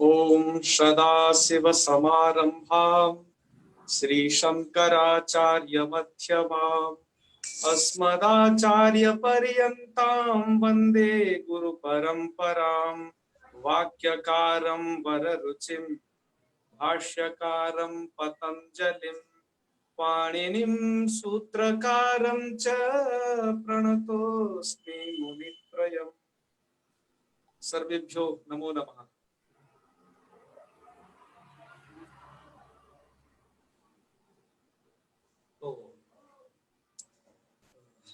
ओम सदाशिवसमारंभाम् श्रीशंकराचार्यमध्यमाम् अस्मदाचार्यपर्यन्तां वन्दे गुरुपरम्पराम्। वाक्यकारं वररुचिं भाष्यकारं पतञ्जलिं पाणिनिं सूत्रकारं च प्रणतोऽस्मि मुनित्रयम्। सर्वेभ्यो नमो नमः। तो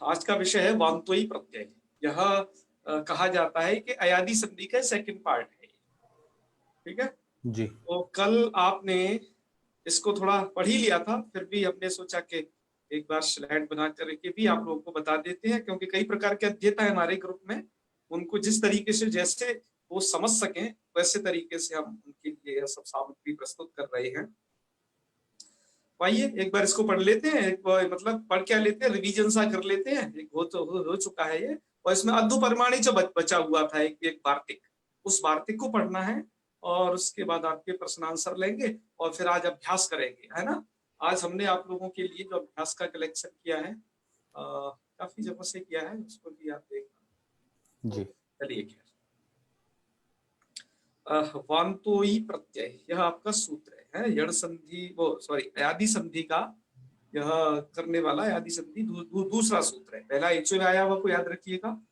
आज का विषय है वान्तोई प्रत्यय। यह कहा जाता है कि अयादि संधि का सेकंड पार्ट है। ठीक है जी। तो कल आपने इसको थोड़ा पढ़ ही लिया था, फिर भी हमने सोचा कि एक बार स्लाइड बना करके भी आप लोगों को बता देते हैं, क्योंकि कई प्रकार के अध्येता है हमारे ग्रुप में। उनको जिस तरीके से जैसे वो समझ सकें वैसे तरीके से हम उनके लिए यह सब सामग्री प्रस्तुत कर रहे हैं। आइए एक बार इसको पढ़ लेते हैं, मतलब पढ़ क्या लेते हैं, रिवीजन सा कर लेते हैं। एक हो चुका है ये, और इसमें अद्धु परिमाणी जो बचा हुआ था एक वार्तिक, उस वार्तिक को पढ़ना है और उसके बाद आपके प्रश्न आंसर लेंगे और फिर आज अभ्यास करेंगे, है ना। आज हमने आप लोगों के लिए जो अभ्यास का कलेक्शन किया है, काफी जगह से किया है, उसको भी आप देखना जी। चलिए खैर, वान्तोई प्रत्यय यह आपका सूत्र है। यण संधि अयादि संधि का यह करने वाला अयादि संधि दूसरा सूत्र है। पहला एचो में आया हुआ को याद रखिएगा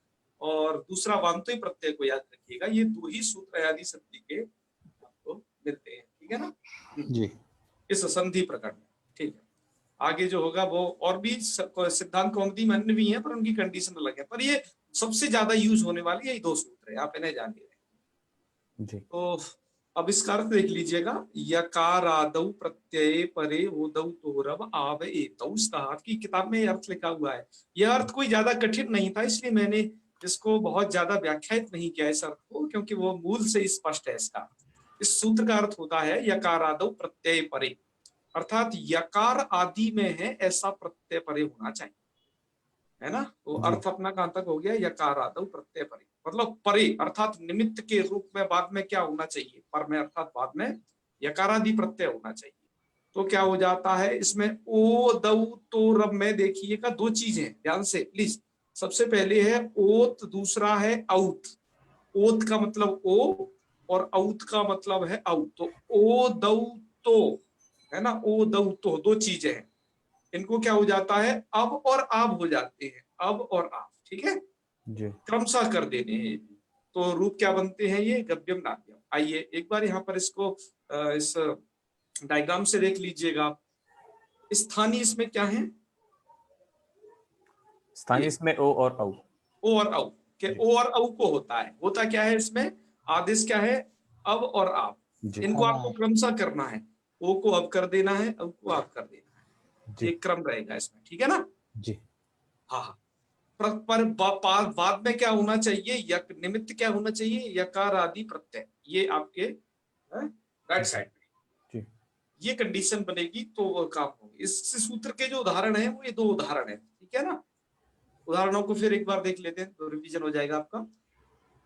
और दूसरा वान्तोई प्रत्यय को याद रखिएगा। ये दो ही सूत्र अयादि संधि के आपको मिलते हैं, ठीक है ना जी, इस संधि प्रकरण में। ठीक है, आगे जो होगा वो और भी सिद्धांत कौमुदी में अन्य भी है, पर उनकी कंडीशन अलग है। पर ये सबसे ज्यादा यूज होने वाली यही दो सूत्र है, आप इन्हें जानिए जी। तो अब इसका अर्थ देख लीजिएगा, यकारादौ प्रत्यय परे उदौ तोरब आव एतौ। की किताब में अर्थ लिखा हुआ है। यह अर्थ कोई ज्यादा कठिन नहीं था, इसलिए मैंने इसको बहुत ज्यादा व्याख्यायित नहीं किया इस अर्थ को, क्योंकि वो मूल से स्पष्ट है इसका। इस सूत्र का अर्थ होता है यकारादौ प्रत्यय परे, अर्थात यकार आदि में है ऐसा प्रत्यय परे होना चाहिए, है ना। तो अर्थ अपना कहां तक हो गया, यकारादौ प्रत्यय परे, मतलब परे अर्थात निमित्त के रूप में बाद में क्या होना चाहिए, पर में अर्थात बाद में यकारादि प्रत्यय होना चाहिए। तो क्या हो जाता है इसमें, ओ दौ तो रब में देखिएगा दो चीजें ध्यान से प्लीज। सबसे पहले है ओत, दूसरा है औत। ओत का मतलब ओ और औत का मतलब है औ। तो ओ दौ तो, है ना, ओ दौ तो दो चीजें हैं, इनको क्या हो जाता है, अब और आप हो जाते हैं, अब और आप, ठीक है जी, क्रमशः कर देने हैं। तो रूप क्या बनते हैं ये, गद्यम नाट्यम। आइए एक बार यहाँ पर इसको इस डायग्राम से देख लीजिएगा आप। स्थानीय इसमें क्या है, स्थानीय इसमें ओ और औ, ओ और औ के ओ और औ को होता क्या है इसमें, आदेश क्या है, अब और आप। इनको आपको क्रमशः करना है, ओ को अब कर देना है, औ को आप कर देना है, एक क्रम रहेगा इसमें, ठीक है ना जी। हाँ हाँ, पर बाद में क्या होना चाहिए, यक निमित्त क्या होना चाहिए, यकार आदि प्रत्यय, ये आपके राइट साइड में ये कंडीशन बनेगी तो वो काम होगी। इस सूत्र के जो उदाहरण है वो ये दो उदाहरण है, ठीक है ना। उदाहरणों को फिर एक बार देख लेते हैं तो रिवीजन हो जाएगा आपका।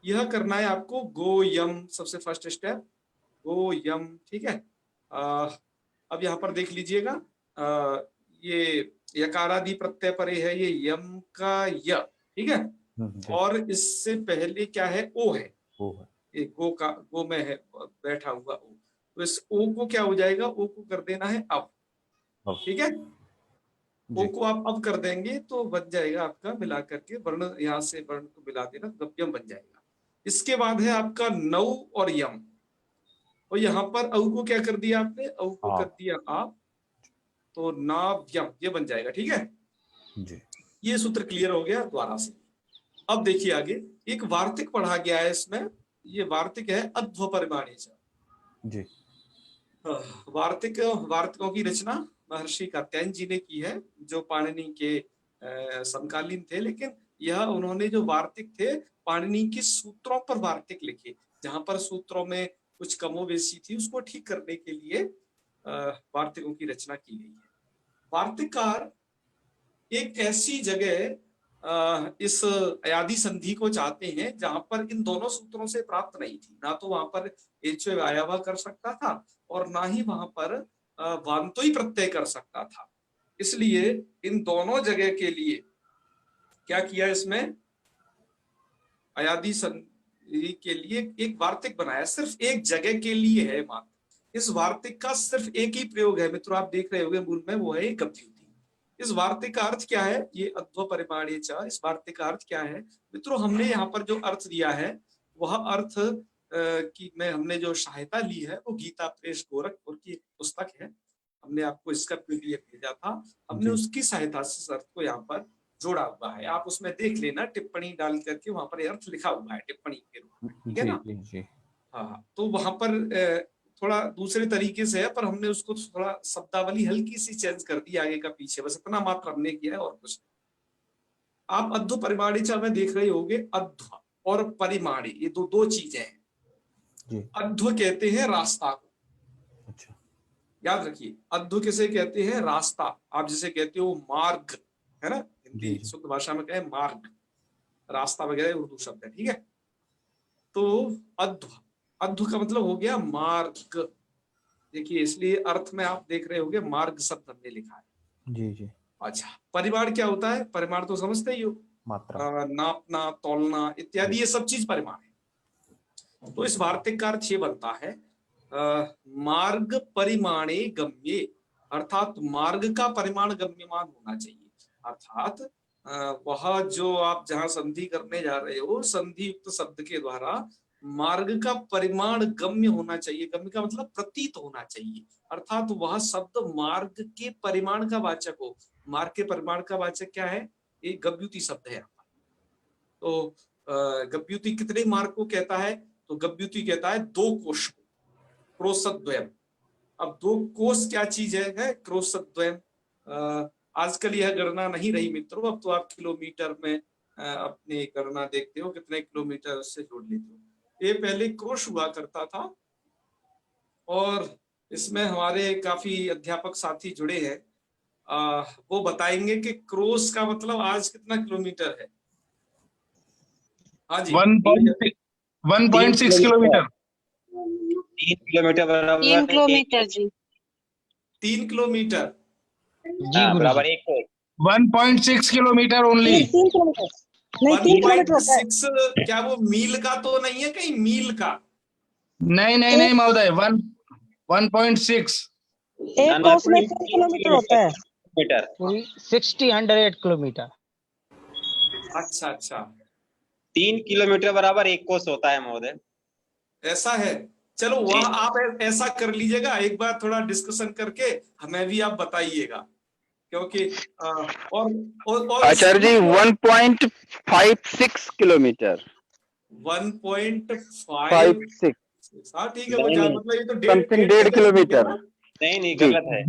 यह करना है आपको गो यम, सबसे फर्स्ट स्टेप गो यम, ठीक है। अब यहाँ पर देख लीजिएगा, ये यकारादि प्रत्यय परे है, ये यम का य, ठीक है। और इससे पहले क्या है, ओ है, ओ है, ये गो का, गो में है बैठा हुआ ओ, तो इस ओ को क्या हो जाएगा, ओ को कर देना है अब, ठीक है। ओ को आप अब कर देंगे तो बन जाएगा आपका, मिला करके वर्ण, यहाँ से वर्ण को मिला देना, गप्यम बन जाएगा। इसके बाद है आपका नौ और यम, और यहाँ पर औ को क्या कर दिया आपने, औ को कर दिया आप, तो नाव्यम ये बन जाएगा, ठीक है जी। ये सूत्र क्लियर हो गया द्वारा से। अब देखिए आगे एक वार्तिक पढ़ा गया है इसमें, ये वार्तिक है अध्व परिमाणी जी। वार्तिकों की रचना महर्षि कात्यायन जी ने की है, जो पाणिनि के समकालीन थे, लेकिन यह उन्होंने जो वार्तिक थे पाणिनि के सूत्रों पर वार्तिक लिखे, जहां पर सूत्रों में कुछ कमोबेशी थी उसको ठीक करने के लिए वार्तिकों की रचना की गई है। वार्तिककार एक ऐसी जगह इस अयादि संधि को चाहते हैं, जहां पर इन दोनों सूत्रों से प्राप्त नहीं थी। ना तो वहां पर एचो व्यायावा कर सकता था और ना ही वहां पर वांतोई प्रत्यय कर सकता था। इसलिए इन दोनों जगह के लिए क्या किया, इसमें अयादि संधि के लिए एक वार्तिक बनाया, सिर्फ एक जगह के लिए है मात्र। इस वार्तिक का सिर्फ एक ही प्रयोग है मित्रों, आप देख रहे होंगे मूल में, वो है गभ्युति। इस वार्तिक का अर्थ क्या है, ये अध्व परिमाणीय च, इस वार्तिक का अर्थ क्या है मित्रों? हमने यहाँ पर जो अर्थ दिया है वह अर्थ की में हमने जो सहायता ली है वो गीता प्रेस गोरखपुर की पुस्तक है। हमने आपको इसका PDF भेजा था, हमने उसकी सहायता से इस अर्थ को यहाँ पर जोड़ा हुआ है। आप उसमें देख लेना, टिप्पणी डाल करके वहां पर अर्थ लिखा हुआ है टिप्पणी के रूप में, ठीक है ना? हाँ, तो वहां पर थोड़ा दूसरे तरीके से है, पर हमने उसको थोड़ा शब्दावली हल्की सी चेंज कर दी आगे का पीछे, बस इतना मात्र हमने किया है और कुछ। आप अध्व परिमाणी में देख रहे होगे, अध्व और परिमाणी ये दो चीजें हैं। अध्व कहते हैं रास्ता को, अच्छा याद रखिए, अध्व किसे कहते हैं? रास्ता। आप जिसे कहते हो मार्ग, है ना, हिंदी शुद्ध भाषा में कहे मार्ग, रास्ता वगैरह उर्दू शब्द है, ठीक है। तो अध्व, अध्व का मतलब हो गया मार्ग। देखिए, इसलिए अर्थ में आप देख रहे होंगे मार्ग शब्द हमने लिखा है। जी। अच्छा, परिमाण क्या होता है? परिमाण तो समझते ही हो, मात्रा, नापना, तौलना इत्यादि, ये सब चीज परिमाण है। तो इस वार्तिक का अर्थ ये बनता है मार्ग परिमाणे गम्ये, अर्थात मार्ग का परिमाण गम्यमान होना चाहिए। अर्थात वह जो आप जहां संधि करने जा रहे हो, संधि युक्त शब्द के द्वारा मार्ग का परिमाण गम्य होना चाहिए। गम्य का मतलब प्रतीत होना चाहिए, अर्थात वह शब्द मार्ग के परिमाण का वाचक हो। मार्ग के परिमाण का वाचक क्या है? एक गव्युति शब्द है। तो गव्युति कितने मार्ग को कहता है? तो गव्युति कहता है 2 कोश को, क्रोशद्वयम। अब 2 कोश क्या चीज है क्रोशद्वयम। आजकल यह गणना नहीं रही मित्रों, अब तो आप किलोमीटर में अपनी गणना देखते हो, कितने किलोमीटर से जोड़ लेते हो। ये पहले क्रोश हुआ करता था, और इसमें हमारे काफी अध्यापक साथी जुड़े हैं, वो बताएंगे कि क्रोश का मतलब आज कितना किलोमीटर है। हाँ जी, 1.6 किलोमीटर। 3 किलोमीटर बराबर 3 किलोमीटर जी। 3 किलोमीटर जी बराबर 1 कोस। 1.6 किलोमीटर ओनली। 3 किलोमीटर नहीं, 3 किलोमीटर होता है। 1.6 क्या वो मील का तो नहीं है कहीं? मील का नहीं महोदय, 1.6। एक कोस में 3 किलोमीटर होता है। 100 किलोमीटर। अच्छा, 3 किलोमीटर बराबर 1 कोस होता है महोदय। ऐसा है। चलो वह आप ऐसा कर लीजिएगा, एक बार थोड़ा डिस्कशन करके हमें भी आप बताइएगा, क्योंकि और आचार्य जी 1.56 किलोमीटर। 1.56। हाँ ठीक है, वो मतलब ये तो 1.5 किलोमीटर। नहीं गलत है।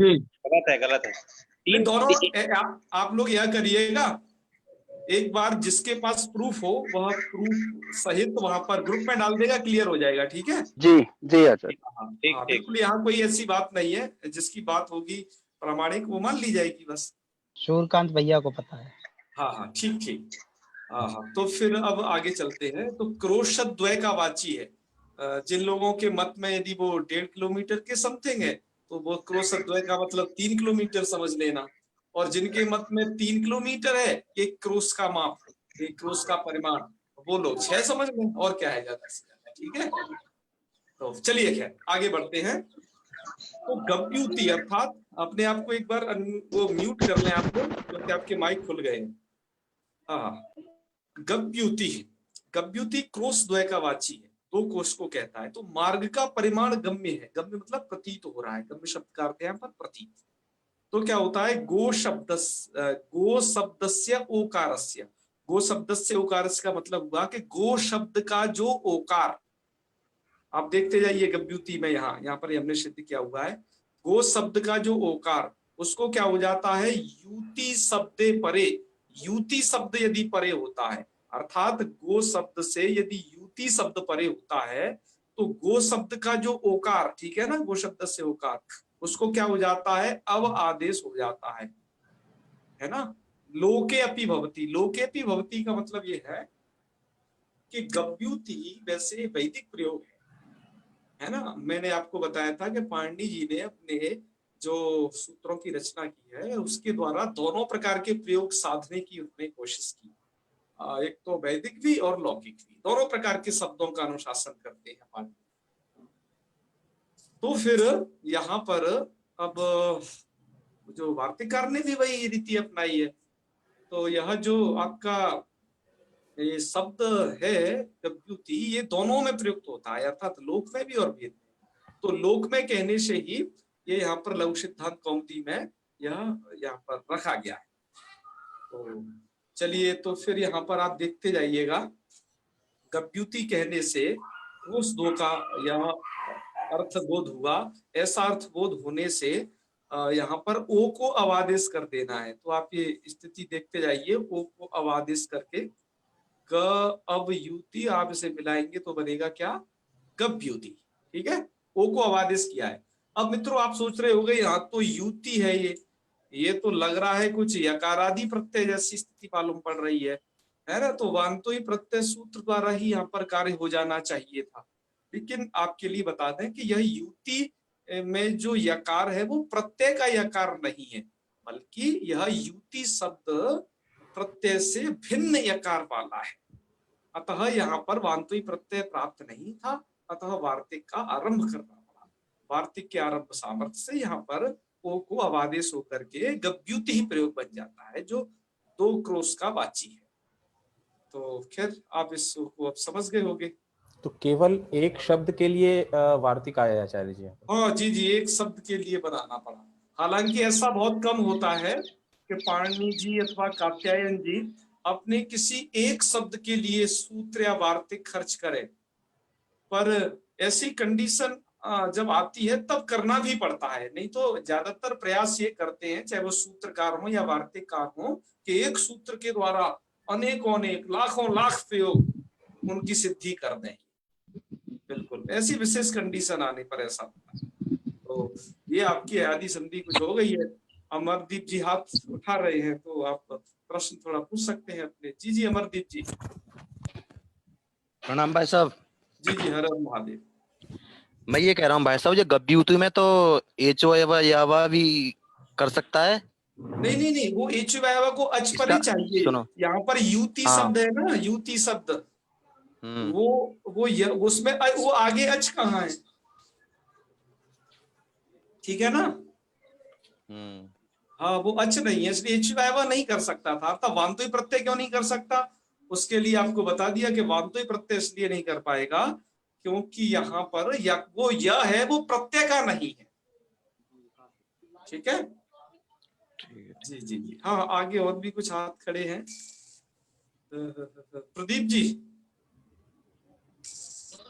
दोनों आप लोग यह करिएगा, एक बार जिसके पास प्रूफ हो वह प्रूफ सहित वहां पर ग्रुप में डाल देगा, क्लियर हो जाएगा, ठीक है? जी आचार्य। हाँ, बिल्कुल, यहाँ कोई ऐसी बात नहीं है, जिसकी बात होगी प्रामाणिक वो मान ली जाएगी बस। सूर्यकांत भैया को पता है। हाँ, ठीक। हाँ, तो फिर अब आगे चलते हैं। तो क्रोशद्वय का वाची है। जिन लोगों के मत में यदि वो 1.5 किलोमीटर के समथिंग है, तो वो क्रोशद्वय का मतलब 3 किलोमीटर समझ लेना। और जिनके मत में 3 किलोमीटर है, एक क्रोश का माप, एक क्रोश का परिमाण, वो लोग 6 समझ लें, और क्या है ज्यादा से ज्यादा, ठीक है? तो चलिए खैर आगे बढ़ते हैं। तो गव्युति अर्थात, अपने आप को एक बार वो म्यूट कर लें आप लोग, क्योंकि आपके माइक खुल गए हैं। हाँ, गव्युति क्रोश द्वय का वाची है, 2 कोश को कहता है। तो मार्ग का परिमाण गम्य है। गम्य मतलब प्रतीत हो रहा है, गम्य शब्द का अर्थ है यहाँ पर प्रतीत। तो क्या होता है? गो शब्दस्य ओकारस्य। गो शब्दस्य ओकारस्य का मतलब हुआ कि गो शब्द का जो ओकार, आप देखते जाइए गव्युति में, यहाँ पर हमने सिद्ध किया हुआ है, गो शब्द का जो ओकार, उसको क्या हो जाता है? युति शब्दे परे। युति शब्द यदि परे होता है, अर्थात गो शब्द से यदि युति शब्द परे होता है, तो गो शब्द का जो ओकार, ठीक है ना, गो शब्द से ओकार, उसको क्या हो जाता है? अव आदेश हो जाता है ना? लोके अपि भवति। लोके अपि भवति का मतलब ये है कि गव्युति वैसे वैदिक प्रयोग है ना। मैंने आपको बताया था कि पाणिनि जी ने अपने जो सूत्रों की रचना की है उसके द्वारा दोनों प्रकार के प्रयोग साधने की उन्होंने कोशिश की। एक तो वैदिक भी और लौकिक भी, दोनों प्रकार के शब्दों का अनुशासन करते हैं पाणिनि। तो फिर यहाँ पर अब जो वार्तिकार ने भी वही रीति अपनाई है। तो यह जो आपका ये शब्द है गव्युति, ये दोनों में प्रयुक्त होता है, अर्थात लोक में भी और वेद में। तो लोक में कहने से ही ये यहाँ पर लघु सिद्धांत कौमुदी में यह यहाँ पर रखा गया है। तो चलिए, तो फिर यहाँ पर आप देखते जाइएगा, गव्युति कहने से उस दो का यह अर्थ बोध हुआ। ऐसा अर्थ बोध होने से यहाँ पर ओ को अवादेश कर देना है। तो आप ये स्थिति देखते जाइए, ओ को अवादेश करके ग अब युति, आप इसे मिलाएंगे तो बनेगा क्या, गव्युति। ठीक है, ओ को अवादेश किया है। अब मित्रों आप सोच रहे होंगे यहाँ तो युति है, ये तो लग रहा है कुछ यकारादि प्रत्यय जैसी स्थिति मालूम पड़ रही है ना। तो वांतो ही प्रत्यय सूत्र द्वारा ही यहाँ पर कार्य हो जाना चाहिए था। लेकिन आपके लिए बता दें कि यह युति में जो यकार है वो प्रत्यय का यकार नहीं है, बल्कि यह युति शब्द प्रत्यय से भिन्न यकार वाला है। अतः यहाँ पर वांतुई प्रत्यय प्राप्त नहीं था, अतः वार्तिक का आरंभ करना पड़ा। वार्तिक के आरंभ सामर्थ्य से यहाँ पर ओ को अवादेश होकर के गव्युति ही प्रयोग बन जाता है, जो दो क्रोश का वाची है। तो खैर आप इसको अब समझ गए होंगे। तो केवल एक शब्द के लिए वार्तिक आया आचार्य जी? हाँ जी जी, एक शब्द के लिए बनाना पड़ा। हालांकि ऐसा बहुत कम होता है कि पाणिनि जी अथवा कात्यायन जी अपने किसी एक शब्द के लिए सूत्र या वार्तिक खर्च करें, पर ऐसी कंडीशन जब आती है तब करना भी पड़ता है। नहीं तो ज्यादातर प्रयास ये करते हैं, चाहे वो सूत्रकार हो या वार्तिककार हो, कि एक सूत्र के द्वारा अनेकों अनेक लाखों लाख प्रयोग उनकी सिद्धि कर दें। बिल्कुल ऐसी विशेष कंडीशन आने पर ऐसा होता है। तो ये आपकी आदि संधि कुछ हो गई है। अमरदीप जी हाथ उठा रहे हैं, तो आप प्रश्न थोड़ा पूछ सकते हैं अपने। जी जी अमरदीप जी। प्रणाम भाई साहब। जी जी, हर हर महादेव। मैं ये कह रहा हूँ भाई साहब, ये गव्युति में तो एचो यावा भी कर सकता है? नहीं नहीं नहीं, वो एच वायवा को अच पर ही चाहिए। सुनो, यहाँ पर युति शब्द है ना, युति शब्द, वो उसमें वो आगे अच कहाँ है? ठीक है ना। हाँ, वो अच नहीं है, इसलिए एच वायवा नहीं कर सकता था। तब वांतोई प्रत्यय क्यों नहीं कर सकता? उसके लिए आपको बता दिया कि वांतोई प्रत्यय इसलिए नहीं कर पाएगा क्योंकि यहाँ पर वो यह है, वो प्रत्यय का नहीं है। ठीक है जी जी जी। हाँ, आगे और भी कुछ हाथ खड़े हैं। प्रदीप जी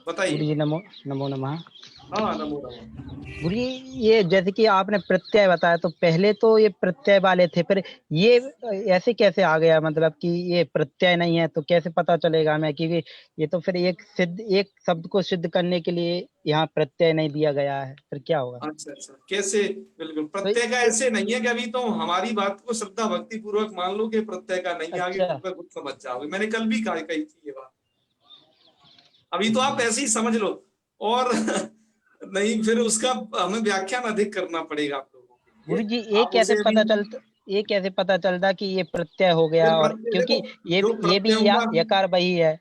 बताइए। नमो नमो नमः। हाँ, नमो नमः। गुरु जी, ये जैसे कि आपने प्रत्यय बताया, तो पहले तो ये प्रत्यय वाले थे, फिर ये ऐसे कैसे आ गया? मतलब कि ये प्रत्यय नहीं है तो कैसे पता चलेगा हमें? क्योंकि ये तो फिर एक शब्द को सिद्ध करने के लिए यहाँ प्रत्यय नहीं दिया गया है, फिर क्या होगा? अच्छा अच्छा, कैसे? बिल्कुल प्रत्यय का ऐसे नहीं है कि अभी तो हमारी बात को श्रद्धा भक्ति पूर्वक मान लो कि प्रत्यय का नहीं। आगे खुद समझ जाओगे, मैंने कल भी कही थी ये बात। अभी तो आप ऐसे ही समझ लो, और नहीं फिर उसका हमें व्याख्यान अधिक करना पड़ेगा आप लोगों को। गुरु जी, ये कैसे पता चलता कि ये प्रत्यय हो गया? और क्योंकि ये भी यकार वही है।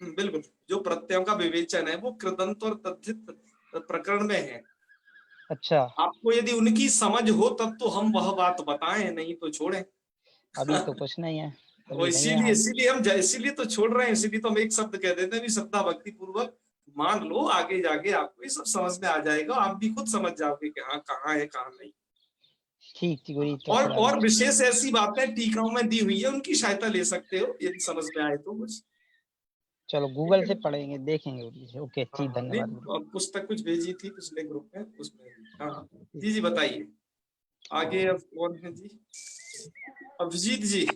बिल्कुल, जो प्रत्ययों का विवेचन है वो कृदंत और तद्धित प्रकरण में है। अच्छा, आपको यदि उनकी समझ हो तब तो हम वह बात बताएं, नहीं तो छोड़ें। अभी तो कुछ नहीं है। इसीलिए तो छोड़ रहे हैं। इसीलिए तो हम एक शब्द कह देते हैं, श्रद्धा भक्ति पूर्वक मान लो, आगे जाके आपको ये सब समझ में आ जाएगा। आप भी खुद समझ जाओगे कि हाँ कहाँ है कहाँ नहीं। ठीक। और विशेष ऐसी बातें टीकाओं में दी हुई है, उनकी सहायता ले सकते हो यदि समझ में आए तो कुछ। चलो गूगल से पढ़ेंगे, देखेंगे। ओके, ठीक, धन्यवाद। पुस्तक कुछ भेजी थी पिछले ग्रुप में, उसमें। हाँ जी जी, बताइए आगे। अब कौन है जी? अभिजीत जी।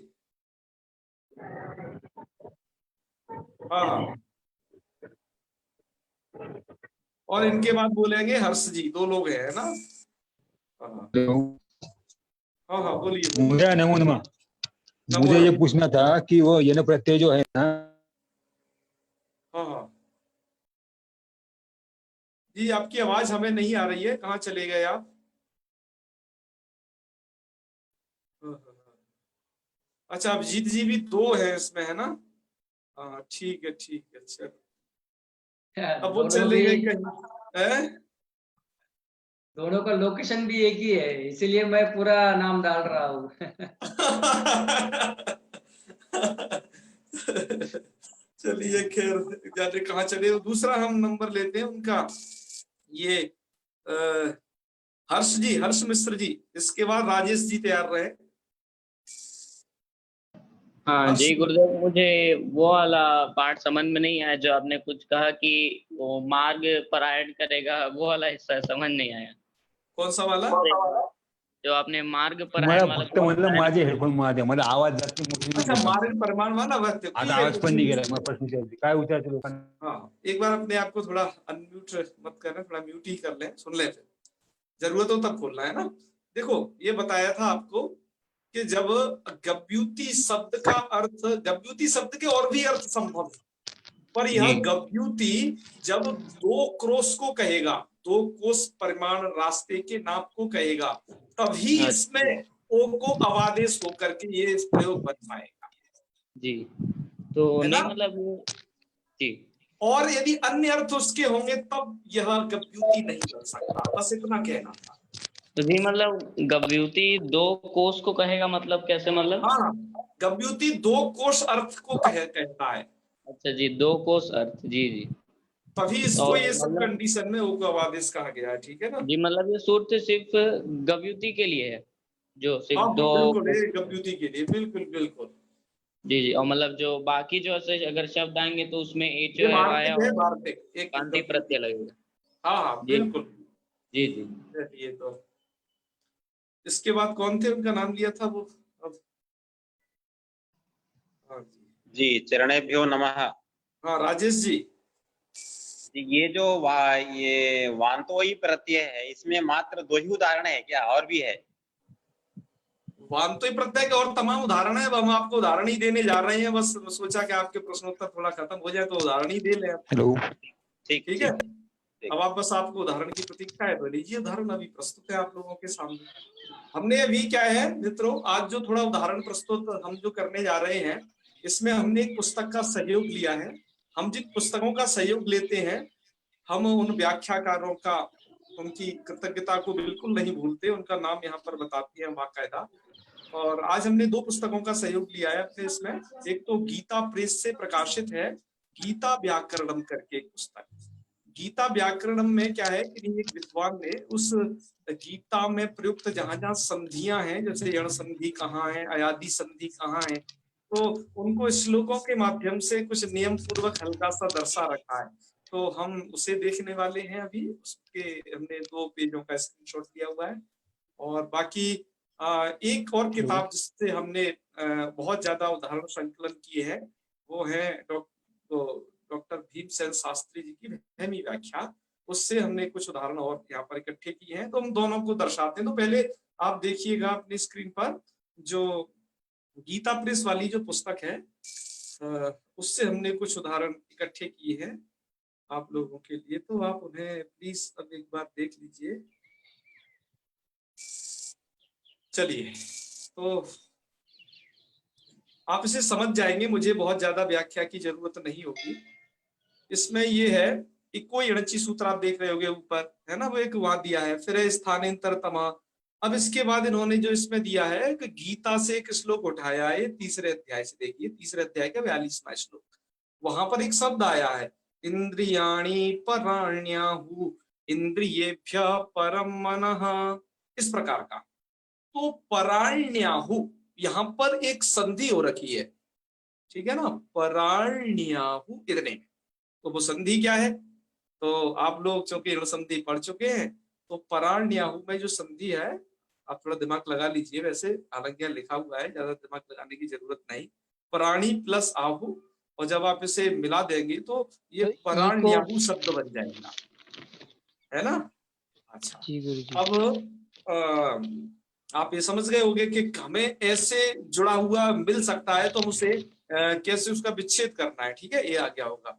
हाँ, और इनके बाद बोलेंगे हर्ष जी। दो लोग हैं ना। हाँ हाँ, बोलिए। नमो नमः। मुझे ये पूछना था कि वो यन प्रत्यय जो है ना, हाँ हाँ जी, आपकी आवाज हमें नहीं आ रही है, कहाँ चले गए आप? हाँ, हाँ, हाँ। अच्छा, अभिजीत जी भी दो है इसमें, है ना? हाँ ठीक है चलो। अब वो दोनों चले भी, गए कहीं है? दोनों का लोकेशन भी एक ही है, इसीलिए मैं पूरा नाम डाल रहा हूँ। चलिए खैर, जाने कहाँ चले। दूसरा हम नंबर लेते हैं उनका, ये हर्ष मिश्र जी। इसके बाद राजेश जी तैयार रहे। हाँ हर्ष जी गुरुदेव, मुझे वो वाला पार्ट समझ में नहीं आया जो आपने कुछ कहा कि वो मार्ग पलायन करेगा, वो वाला हिस्सा समझ नहीं आया। कौन सा वाला? जो आपने मार्ग मला पलायन वाला फक्त म्हणलं माझे हेडफोन मध्ये मला आवाज जास्त मोठी अच्छा, नाही. मार्ग परिमाण वाला वक्त आता आवाज पण नाही गेला. मग प्रश्न विचारते काय विचारते लोकांना. हाँ, एक बार अपने आप को थोड़ा अनम्यूट मत करना, थोड़ा म्यूट ही कर लें, सुन लें, फिर जरूरत हो तब खोलना, है ना? देखो, ये बताया था आपको कि जब गव्युति शब्द का अर्थ, गव्युति शब्द के और भी अर्थ संभव है, पर यह गव्युति जब 2 क्रोश को कहेगा, 2 कोस परिमाण रास्ते के नाप को कहेगा, तभी इसमें ओ को अवादेश होकर के ये प्रयोग बन पाएगा जी। तो है नहीं ना? मतलब जी, और यदि अन्य अर्थ उसके होंगे तब यह गव्युति नहीं कर सकता। बस इतना कहना था। तो जी मतलब गव्युति 2 कोष को कहेगा, मतलब कैसे, मतलब? हाँ, गव्युति 2 कोश अर्थ को कहता है। अच्छा जी, 2 कोष अर्थ, जी जी। तभी इसको और ये सब मतलब कंडीशन में उपवादेश कहा गया है, ठीक है ना? जी, मतलब ये सूत्र सिर्फ गव्युति के लिए है, जो सिर्फ हाँ 2। बिल्कुल, ये गव्युति के लिए, बिल्कुल बिल्कुल। जी जी। और मतलब जो बाकी जो ऐसे अगर शब्द आएंगे तो उसमें एच ये आया वार्तिक है, वार्तिक, एक कांति प्रत्यय लगेगा। हाँ हाँ जी बिल्कुल। जी जी। ये तो इसके बाद कौन थे, उनका नाम लिया था वो अब? हाँ जी, चरणेभ्यो नमः। हाँ राजेश जी। ये जो ये वांतो ही प्रत्यय है, इसमें मात्र 2 ही उदाहरण है क्या, और भी है? वांतो प्रत्यय के और तमाम उदाहरण है। अब हम आपको उदाहरण ही देने जा रहे हैं, बस सोचा कि आपके प्रश्नोत्तर थोड़ा खत्म हो जाए तो उदाहरण ही दे लें। हेलो. ठीक है, अब आप बस आपको उदाहरण की प्रतीक्षा है तो लीजिए, उदाहरण अभी प्रस्तुत है आप लोगों के सामने। हमने अभी क्या है मित्रों, आज जो थोड़ा उदाहरण प्रस्तुत हम जो करने जा रहे हैं, इसमें हमने एक पुस्तक का सहयोग लिया है। हम जिन पुस्तकों का सहयोग लेते हैं, हम उन व्याख्याकारों का, उनकी कृतज्ञता को बिल्कुल नहीं भूलते, उनका नाम यहाँ पर बताते हैं बाकायदा। और आज हमने 2 पुस्तकों का सहयोग लिया है अपने इसमें। एक तो गीता प्रेस से प्रकाशित है गीता व्याकरणम करके एक पुस्तक। गीता व्याकरणम में क्या है कि एक विद्वान ने उस गीता में प्रयुक्त जहां जहां संधियां हैं, जैसे यण संधि कहाँ है, अयादि संधि कहाँ है, तो उनको श्लोकों के माध्यम से कुछ नियम पूर्वक हल्का सा दर्शा रखा है। तो हम उसे देखने वाले हैं अभी। उसके हमने 2 पेजों का स्क्रीनशॉट लिया हुआ है। और बाकी एक और किताब जिससे हमने बहुत ज्यादा उदाहरण संकलन किए हैं, वो है डॉक्टर भीमसेन शास्त्री जी की वहमी व्याख्या। उससे हमने कुछ उदाहरण और यहाँ पर इकट्ठे किए हैं, तो हम दोनों को दर्शाते हैं। तो पहले आप देखिएगा अपनी स्क्रीन पर, जो गीता प्रेस वाली जो पुस्तक है, उससे हमने कुछ उदाहरण इकट्ठे किए हैं आप लोगों के लिए। तो आप उन्हें प्लीज अब एक बार देख लीजिए। चलिए, तो आप इसे समझ जाएंगे, मुझे बहुत ज्यादा व्याख्या की जरूरत नहीं होगी। इसमें ये है, इको यणचि सूत्र आप देख रहे होगे ऊपर, है ना, वो एक वहां दिया है। फिर है स्थानांतर तमा। अब इसके बाद इन्होंने जो इसमें दिया है कि गीता से एक श्लोक उठाया है, 3रे अध्याय से। देखिए 3रे अध्याय का 42वां श्लोक, वहां पर एक शब्द आया है, इंद्रियाणि पराण्याहु इंद्रियेभ्य परम मनः, इस प्रकार का। तो पराण्याहु, यहाँ पर एक संधि हो रखी है, ठीक है ना, पराण्याहु इतने में। तो वो संधि क्या है, तो आप लोग चूंकि ऋण संधि पढ़ चुके हैं, तो पराण्याहु में जो संधि है, आप थोड़ा दिमाग लगा लीजिए। वैसे हालांकि यहाँ लिखा हुआ है, ज्यादा दिमाग लगाने की जरूरत नहीं। प्राणी प्लस आहु, और जब आप इसे मिला देंगे तो ये तो पराण्याहु शब्द बन जाएगा, है ना? अच्छा, अब आप ये समझ गए होंगे कि हमें ऐसे जुड़ा हुआ मिल सकता है तो हम उसे कैसे उसका विच्छेद करना है, ठीक है, ये आ गया होगा।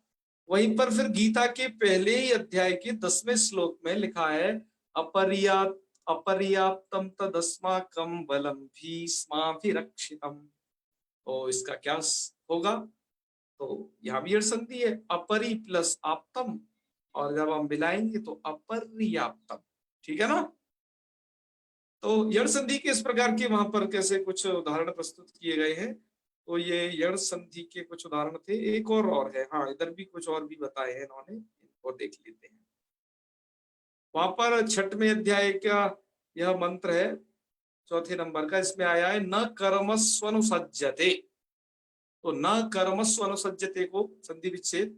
वहीं पर फिर गीता के पहले ही अध्याय के 10वें श्लोक में लिखा है अपर्याप्तम तदस्माकं बलम भीष्माभिरक्षितम। तो इसका क्या होगा, तो यहाँ भी संधि है, अपरि प्लस आप्तम, और जब हम मिलाएंगे तो अपर्याप्तम, ठीक है ना। तो यण संधि के इस प्रकार के वहां पर कैसे कुछ उदाहरण प्रस्तुत किए गए हैं। तो ये यण संधि के कुछ उदाहरण थे। एक और है, हाँ इधर भी कुछ और भी बताए हैं इन्होंने, इनको देख लेते हैं। वहां पर 6वें अध्याय का यह मंत्र है 4थे नंबर का, इसमें आया है न कर्मस्वनुसज्जते। तो न कर्मस्वनुसज्जते को संधि विच्छेद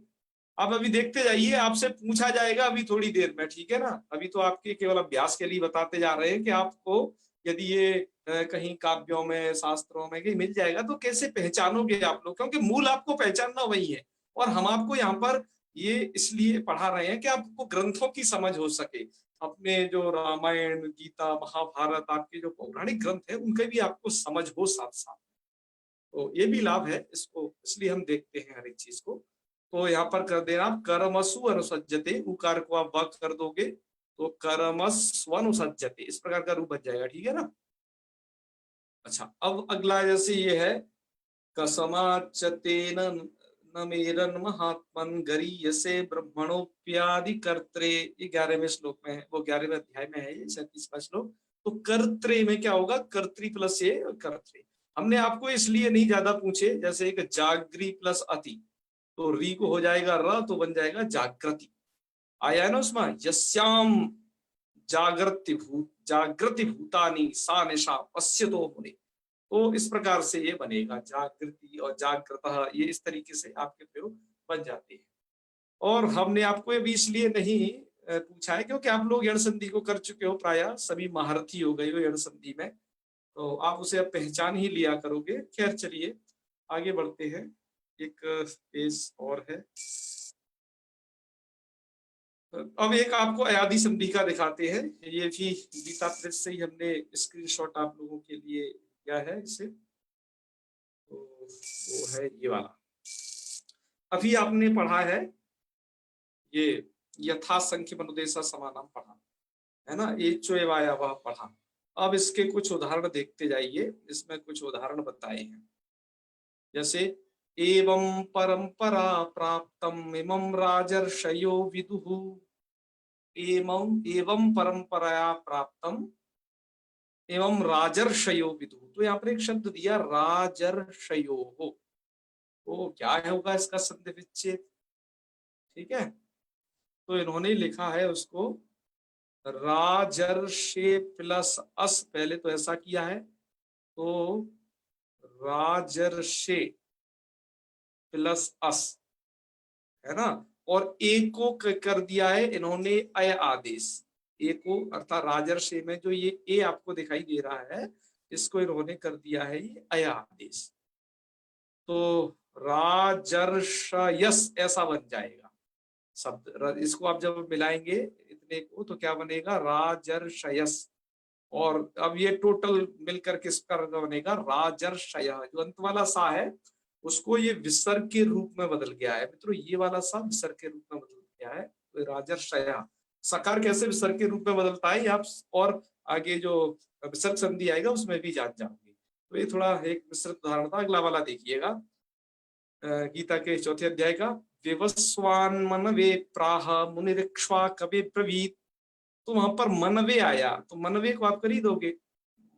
आप अभी देखते जाइए, आपसे पूछा जाएगा अभी थोड़ी देर में, ठीक है ना। अभी तो आपके केवल अभ्यास के लिए बताते जा रहे हैं कि आपको यदि ये कहीं काव्यों में शास्त्रों में कहीं मिल जाएगा तो कैसे पहचानोगे आप लोग, क्योंकि मूल आपको पहचानना वही है। और हम आपको यहाँ पर ये इसलिए पढ़ा रहे हैं कि आपको ग्रंथों की समझ हो सके। अपने जो रामायण गीता महाभारत आपके जो पौराणिक ग्रंथ है उनके भी आपको समझ हो साथ साथ, तो ये भी लाभ है इसको, इसलिए हम देखते हैं हर एक चीज को। तो यहाँ पर कर देना आप कर्मसु अनुसज्जते, उकार को आप व कर दोगे तो कर्मस्वनुसज्जते, इस प्रकार का रूप बन जाएगा, ठीक है ना। अच्छा, अब अगला जैसे ये है कसमाचतेन नमेरन महात्मन गरीयसे ब्रह्मणोप्यादि कर्त्रे, ये 11वें श्लोक में है, वो 11वें अध्याय में है ये 37वां श्लोक। तो कर्त्रे में क्या होगा, कर्त्री प्लस ये कर्त्रे। हमने आपको इसलिए नहीं ज्यादा पूछे, जैसे एक जागरी प्लस अति, तो री को हो जाएगा र, तो बन जाएगा जागृति, आया है ना उसमें, यस्याम जागृति भूतानी सा निशा पश्यतो मुने। तो इस प्रकार से ये बनेगा जागृति और जागृतः, ये इस तरीके से आपके प्रयोग बन जाते हैं। और हमने आपको ये भी इसलिए नहीं पूछा है क्योंकि आप लोग यण संधि को कर चुके हो, प्राय सभी महारथी हो गए हो यण संधि में, तो आप उसे अब पहचान ही लिया करोगे। खैर चलिए आगे बढ़ते हैं, एक पेज और है। अब एक आपको अयादि संधि का दिखाते हैं, ये भी गीता प्रेस से ही हमने स्क्रीनशॉट आप लोगों के लिए किया है इसे, तो वो है ये वाला। अभी आपने पढ़ा है ये यथा संख्य मनुदेशा समानम पढ़ा है ना, ये चोएवाया वह पढ़ा। अब इसके कुछ उदाहरण देखते जाइए, इसमें कुछ उदाहरण बताए हैं, जैसे एवं परंपरा प्राप्तम इमं राजर्षयो विदुः, एवं परंपराया प्राप्तम एवं राजर्षयो विदुः। तो यहाँ पर एक शब्द दिया राजर्षयो हो, तो क्या होगा इसका संधि विच्छेद, ठीक है। तो इन्होंने लिखा है उसको राजर्षे प्लस अस, पहले तो ऐसा किया है, तो राजर्षे प्लस अस है ना, और ए को कर दिया है इन्होंने अय आदेश, ए को अर्थात राजर्षे में जो ये ए आपको दिखाई दे रहा है इसको इन्होंने कर दिया है ये अय आदेश, तो राजर्षयस ऐसा बन जाएगा शब्द। इसको आप जब मिलाएंगे इतने को तो क्या बनेगा, राजर्षयस। और अब ये टोटल मिलकर किस पर बनेगा, राजर्षय। जो अंत वाला सा है उसको ये विसर्ग के रूप में बदल गया है मित्रों, ये वाला सा विसर्ग के रूप में बदल गया है, तो राजर्षय। सकार कैसे विसर्ग के रूप में बदलता है आप और आगे जो विसर्ग संधि आएगा उसमें भी जान जाओगे। तो ये थोड़ा एक विस्तृत उदाहरण था। अगला वाला देखिएगा गीता के 4थे अध्याय का, विवस्वान मनवे प्राह मुनिरिक्ष्वा कवे ब्रवीत। तो वहां पर मनवे आया, तो मनवे को आप कर ही दोगे,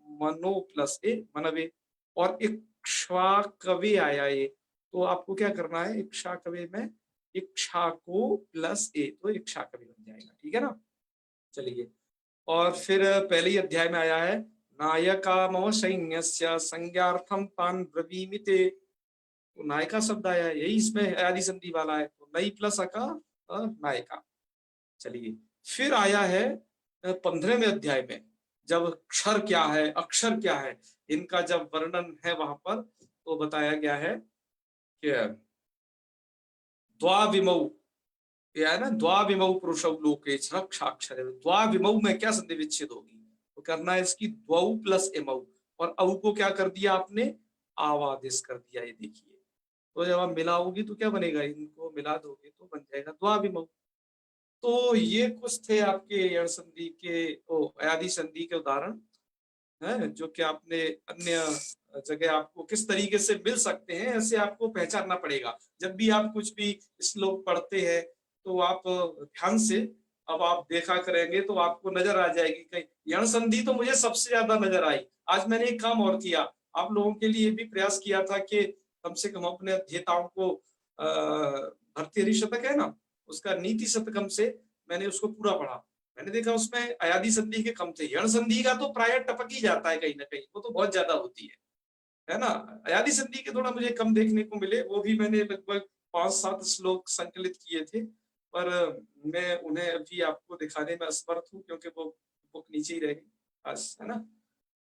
मनो प्लस ए मनवे, और इक्ष्वा कवे आया ये, तो आपको क्या करना है, इक्षा कवे में इक्षा को प्लस ए, तो इक्षा कवे बन जाएगा, ठीक है ना। चलिए, और फिर पहले ही अध्याय में आया है नायका मम सैन्यस्य संज्ञार्थम तान ब्रवीमिते, तो नायका शब्द आया है, यही इसमें आदि संधि वाला है, तो नई प्लस अका नायका। चलिए, फिर आया है 15वें अध्याय में, जब अक्षर क्या है अक्षर क्या है इनका जब वर्णन है वहां पर, तो बताया गया है कि द्वाविमौ, यह है ना, द्वाविमौ पुरुषौ लोके क्षराक्षर, द्वाविमौ में क्या संधि विच्छेद होगी, तो करना है इसकी द्वौ प्लस एमौ, और औ को क्या कर दिया आपने, आवादेश कर दिया। ये देखिए, तो जब आप मिलाओगी तो क्या बनेगा, इनको मिला दोगे तो बन जाएगा द्वाविमौ। तो ये कुछ थे आपके यण संधि के अयादि संधि के उदाहरण है, जो कि आपने अन्य जगह आपको किस तरीके से मिल सकते हैं, ऐसे आपको पहचानना पड़ेगा। जब भी आप कुछ भी श्लोक पढ़ते हैं तो आप ध्यान से अब आप देखा करेंगे तो आपको नजर आ जाएगी कहीं यण संधि। तो मुझे सबसे ज्यादा नजर आई। आज मैंने एक काम और किया, आप लोगों के लिए भी प्रयास किया था कि कम से कम अपने अध्येताओं को भर्तृहरि शतक है ना, उसका नीति शतकम से मैंने उसको पूरा पढ़ा। मैंने देखा उसमें अयादि संधि के कम थे, यण संधि का तो प्राय टपक ही जाता है कहीं ना कहीं, वो तो बहुत ज्यादा होती है ना। अयादि संधि के थोड़ा मुझे कम देखने को मिले, वो भी मैंने लगभग 5-7 श्लोक संकलित किए थे, पर मैं उन्हें अभी आपको दिखाने में असमर्थ हूँ क्योंकि वो बुक नीचे ही रहेगी बस, है ना।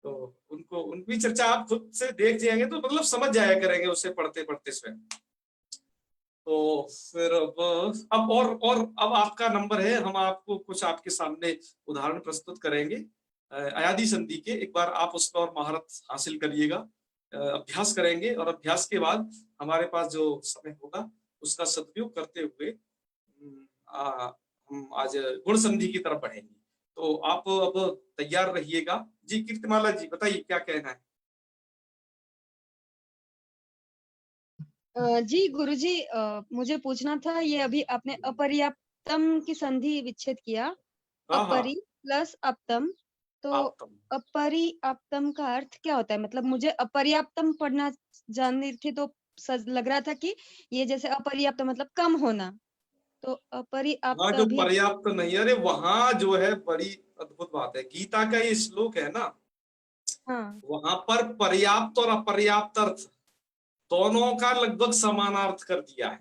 तो उनको उनकी चर्चा आप खुद से देख जाएंगे तो मतलब समझ जाया करेंगे उसे पढ़ते पढ़ते स्वयं। तो फिर अब आपका नंबर है, हम आपको कुछ आपके सामने उदाहरण प्रस्तुत करेंगे अयादि संधि के। एक बार आप उस पर महारत हासिल करिएगा, अभ्यास करेंगे, और अभ्यास के बाद हमारे पास जो समय होगा उसका सदुपयोग करते हुए हम आज गुण संधि की तरफ बढ़ेंगे। तो आप अब तैयार रहिएगा। जी कीर्तिमाला जी बताइए क्या कहना है। जी गुरुजी, मुझे पूछना था, ये अभी आपने अपर्याप्तम की संधि विच्छेद किया, अपरि प्लस अप्तम, तो अपरियाप्तम का अर्थ क्या होता है? मतलब मुझे अपर्याप्तम पढ़ना जाननी थी, तो लग रहा था कि ये जैसे अपर्याप्त मतलब कम होना, तो अपर्याप्त जो पर्याप्त नहीं, अरे वहां जो है बड़ी अद्भुत बात है, गीता का ये श्लोक है ना, हाँ, वहां पर पर्याप्त और अपर्याप्त अर्थ दोनों का लगभग समानार्थ कर दिया है।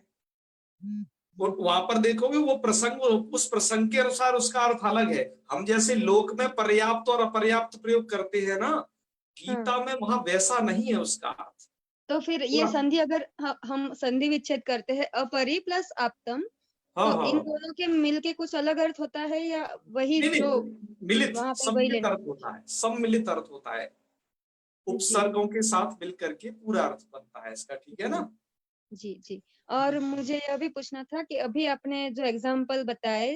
और वहां पर देखोगे वो प्रसंग, उस प्रसंग के अनुसार उसका अर्थ अलग है। हम जैसे लोक में पर्याप्त और अपर्याप्त प्रयोग करते हैं ना, गीता में वहां वैसा नहीं है उसका अर्थ। तो फिर ये संधि अगर हम संधि विच्छेद करते हैं अपरि प्लस आप्तम, तो इन दोनों के मिलके कुछ अलग अर्थ होता है या वही जो मिलित सम्मिलित अर्थ होता है, सम्मिलित अर्थ होता है, उपसर्गों के साथ मिलकर के पूरा अर्थ बनता है इसका, ठीक है ना। जी जी। और मुझे यह भी पूछना था कि अभी आपने जो एग्जाम्पल बताए,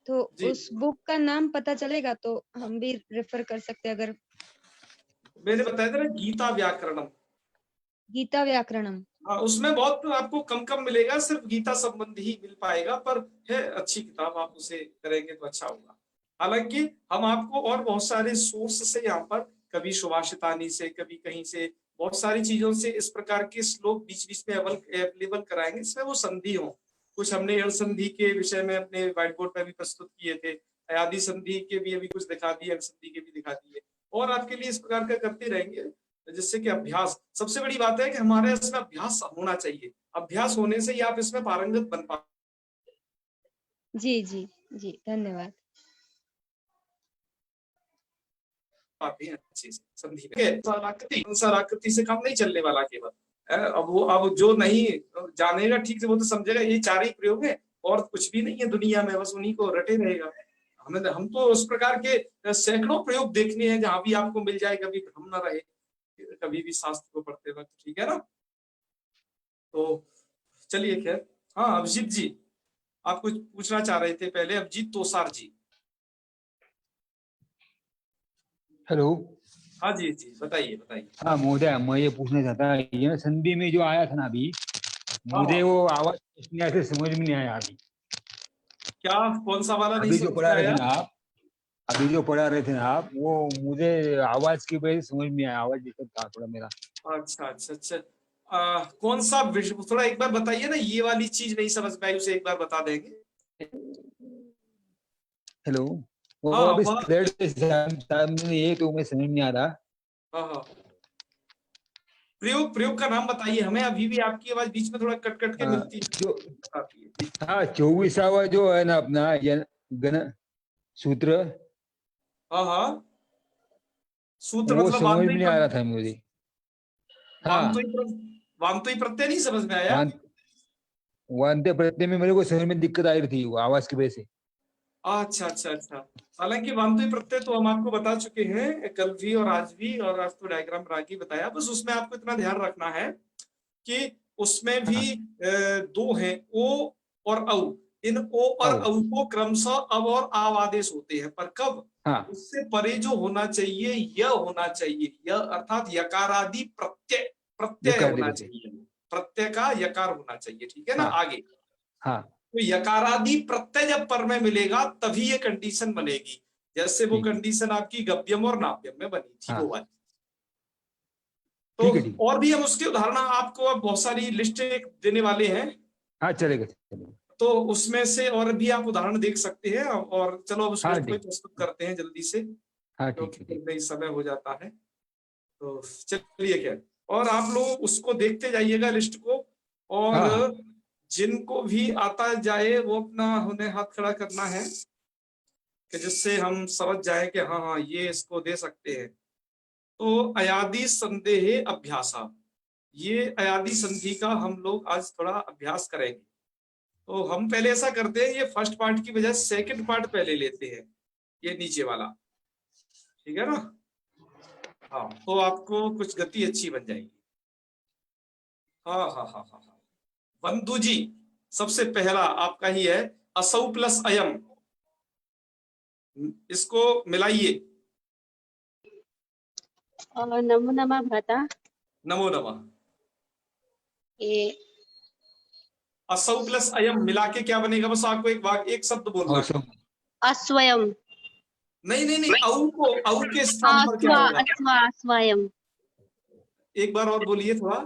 तो उस बुक का नाम पता चलेगा तो हम भी रेफर कर सकते हैं? अगर मैंने बताया था ना, गीता व्याकरणम। गीता व्याकरणम, हाँ, उसमें बहुत आपको कम मिलेगा, सिर्फ गीता संबंधी ही मिल पाएगा, पर है अच्छी किताब, आप उसे करेंगे तो अच्छा होगा। हालांकि हम आपको और बहुत सारे सोर्स से यहाँ पर, कभी सुभाषितानी से, कभी कहीं से, बहुत सारी चीजों से इस प्रकार के श्लोक बीच बीच में अवेलेबल कराएंगे, इसमें वो संधि हो। कुछ हमने यण संधि के विषय में अपने व्हाइट बोर्ड पर भी प्रस्तुत किए थे, अयादि संधि के भी अभी कुछ दिखा दिए, यण संधि के भी दिखा दिए, और आपके लिए इस प्रकार का करते रहेंगे, जिससे कि अभ्यास, सबसे बड़ी बात है कि हमारे इसमें अभ्यास होना चाहिए। अभ्यास होने से ही आप इसमें पारंगत बन पाए। जी जी जी, धन्यवाद। पाते हैं अच्छे से संधि में। सराकृति से काम नहीं चलने वाला केवल। अब जो नहीं जानेगा ठीक से वो तो समझेगा ये 4 ही प्रयोग है और कुछ भी नहीं है दुनिया में, बस उन्हीं को रटे रहेगा। हम तो उस प्रकार के सैकड़ों प्रयोग देखने हैं जहां भी आपको मिल जाए, कभी भ्रम न रहे कभी भी शास्त्र को पढ़ते वक्त, ठीक है ना। तो चलिए खैर, हाँ अभिजीत जी आप कुछ पूछना चाह रहे थे पहले, अभिजीत तोसार जी। हेलो, हाँ जी जी बताइए बताइए। हाँ महोदय, मैं ये पूछना चाहता ये संधि में जो आया था ना अभी, मुझे वो आवाज से समझ में नहीं आया अभी। क्या कौन सा वाला नहीं अभी जो पढ़ा रहे थे ना आप, अभी जो पढ़ा रहे थे ना आप, वो मुझे आवाज की वजह से समझ में आया, आवाज दिक्कत था थोड़ा मेरा। अच्छा अच्छा अच्छा, कौन सा विषय थोड़ा एक बार बताइए ना, ये वाली चीज नहीं समझ में आई उसे एक बार बता देंगे। हेलो, वो अभी थ्रेड ये तो मैं समझ नहीं आ रहा। हाँ, प्रयोग का नाम बताइए हमें, अभी भी आपकी आवाज बीच में थोड़ा कट कट के मिलती है। जो हाँ 24वां जो है ना अपना गण सूत्र, हाँ सूत्र वो मतलब समझ में नहीं आ रहा था मुझे। वांतोई प्रत्यय नहीं समझ में आया। वांते प्रत्यय में मेरे को समझ में दिक्कत आ रही थी वो आवाज की वजह से। अच्छा अच्छा अच्छा। हालांकि वांतुई प्रत्यय तो हम आपको बता चुके हैं कल भी और आज भी, और आज तो डायग्राम बना के बताया। बस उसमें आपको इतना ध्यान रखना है कि उसमें भी दो हैं, ओ और औ। इन ओ और औ को क्रमशः अब और आव आदेश होते हैं, पर कब? हाँ। उससे परे जो होना चाहिए यह होना चाहिए, यह अर्थात यकारादि प्रत्यय, प्रत्यय यकारादि होना प्रत्यय। चाहिए, प्रत्यय का यकार होना चाहिए, ठीक है ना। हाँ। आगे हाँ। तो यकारादि प्रत्यय जब पर में मिलेगा तभी ये कंडीशन बनेगी, जैसे वो ठीक है। कंडीशन आपकी गव्यम और नाप्यम में बनी थी, हाँ। वो वाली। ठीक है, ठीक तो और भी हम उसके उदाहरण आपको अब बहुत सारी लिस्ट देने वाले हैं, हाँ, चलेगा चलेगा। तो उसमें से और भी आप उदाहरण देख सकते हैं। और चलो अब उस हाँ, लिस्ट को ही ठीक। प्रस्तुत करते हैं जल्दी से, हाँ, क्योंकि ठीक है, फिर ठीक। नहीं समय हो जाता है। तो चलिए खैर, और आप लोग उसको देखते जाइएगा लिस्ट को, और हाँ। जिनको भी आता जाए वो अपना उन्हें हाथ खड़ा करना है कि जिससे हम समझ जाए कि हाँ हाँ ये इसको दे सकते हैं। तो अयादि संदेह अभ्यासा, ये अयादि संधि का हम लोग आज थोड़ा अभ्यास करेंगे। तो हम पहले ऐसा करते हैं, ये फर्स्ट पार्ट की बजाय सेकंड पार्ट पहले लेते हैं, ये नीचे वाला, ठीक है ना। हाँ, तो आपको कुछ गति अच्छी बन जाएगी। हाँ हाँ हाँ हाँ हाँ। बंधु जी, सबसे पहला आपका ही है, असौ प्लस अयम, इसको मिलाइए। नमो नमः भ्राता। नमो नमः। ये असौ प्लस अयम मिला के क्या बनेगा? बस आपको एक शब्द बोलना है। अस्वयम। नहीं नहीं नहीं, औ के स्थान पर क्या होगा? अस्वयम। एक बार और बोलिए थोड़ा।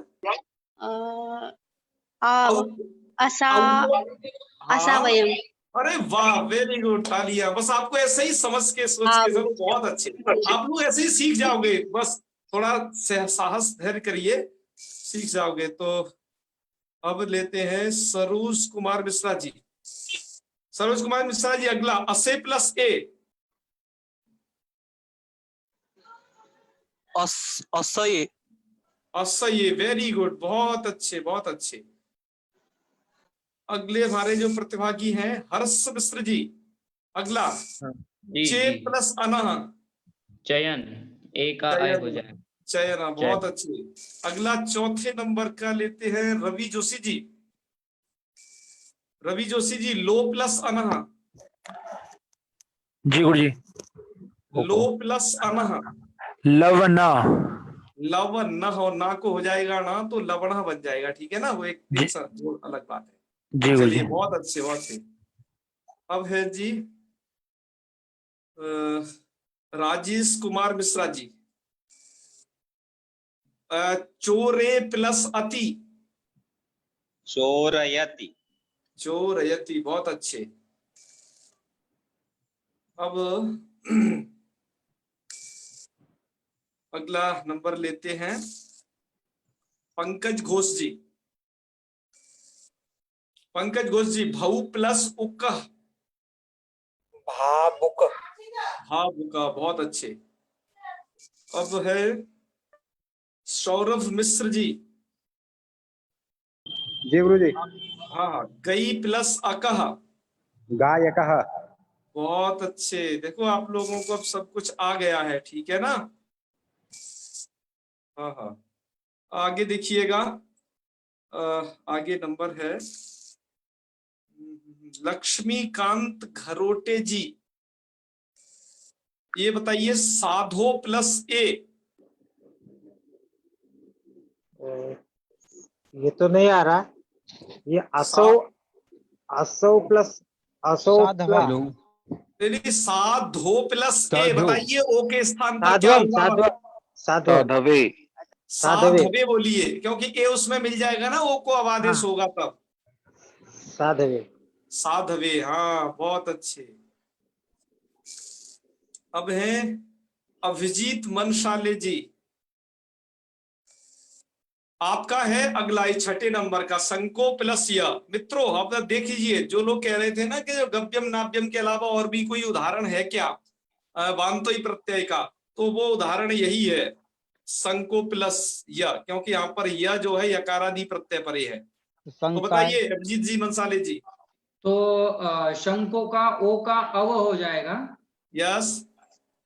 असावयम। अरे वाह, वेरी गुड, तालियां। बस आपको ऐसे ही समझ के सोच के चलो, बहुत अच्छे। आप लोग ऐसे ही सीख जाओगे, बस थोड़ा साहस धैर्य करिए, सीख जाओगे। तो अब लेते हैं सरोज कुमार मिश्रा जी। सरोज कुमार मिश्रा जी, अगला असे प्लस ए। असह्य। असह्य, वेरी गुड, बहुत अच्छे बहुत अच्छे। अगले हमारे जो प्रतिभागी हैं हर्ष मिश्र जी, अगला चे प्लस अनह। चयन, एक आय हो जाए। चयन, बहुत अच्छे। अगला चौथे नंबर का लेते हैं रवि जोशी जी। रवि जोशी जी, लो प्लस अनह। जी गुरु जी। लो प्लस अनह। लवना। लवन न हो, ना को हो जाएगा ना तो लवणा बन जाएगा, ठीक है ना। वो एक वो अलग बात है। जी गुरु चलिए, जी। बहुत अच्छे बहुत अच्छे। अब है जी राजेश कुमार मिश्रा जी, चोरे प्लस अति। चोरयति। चोरयति, बहुत अच्छे। अब अगला नंबर लेते हैं पंकज घोष जी। पंकज घोष जी, भऊ प्लस उक। भावुक। भावुक, बहुत अच्छे। अब है सौरभ मिश्र जी। जी गुरु जी। हाँ, गई प्लस अकह। गायकः। बहुत अच्छे। देखो आप लोगों को अब सब कुछ आ गया है, ठीक है ना। हाँ हाँ, आगे देखिएगा। आगे नंबर है लक्ष्मीकांत घरोटे जी। ये बताइए, साधो प्लस ए। ये तो नहीं आ रहा। ये असो, असो प्लस असो प्लस साधो प्लस ए। बताइए ओ के स्थान पर क्या साधवम, होगा? साधवे। साधवे बोलिए, क्योंकि ए उसमें मिल जाएगा ना, ओ को अब आदेश होगा तब। साधवे। साधवे, हाँ, बहुत अच्छे। अब है अभिजीत मनशाले जी, आपका है अगला छठे नंबर का संको प्लस य। मित्रों, अब देख लीजिए, जो लोग कह रहे थे ना कि गव्यम नाप्यम के अलावा और भी कोई उदाहरण है क्या वांतोई प्रत्यय का, तो वो उदाहरण यही है, संको प्लस य, क्योंकि यहाँ पर य जो है यकारादि प्रत्यय परे है। तो बताइए अभिजीत जी मनसाले जी। तो शंको का ओ का अव हो जाएगा। यस।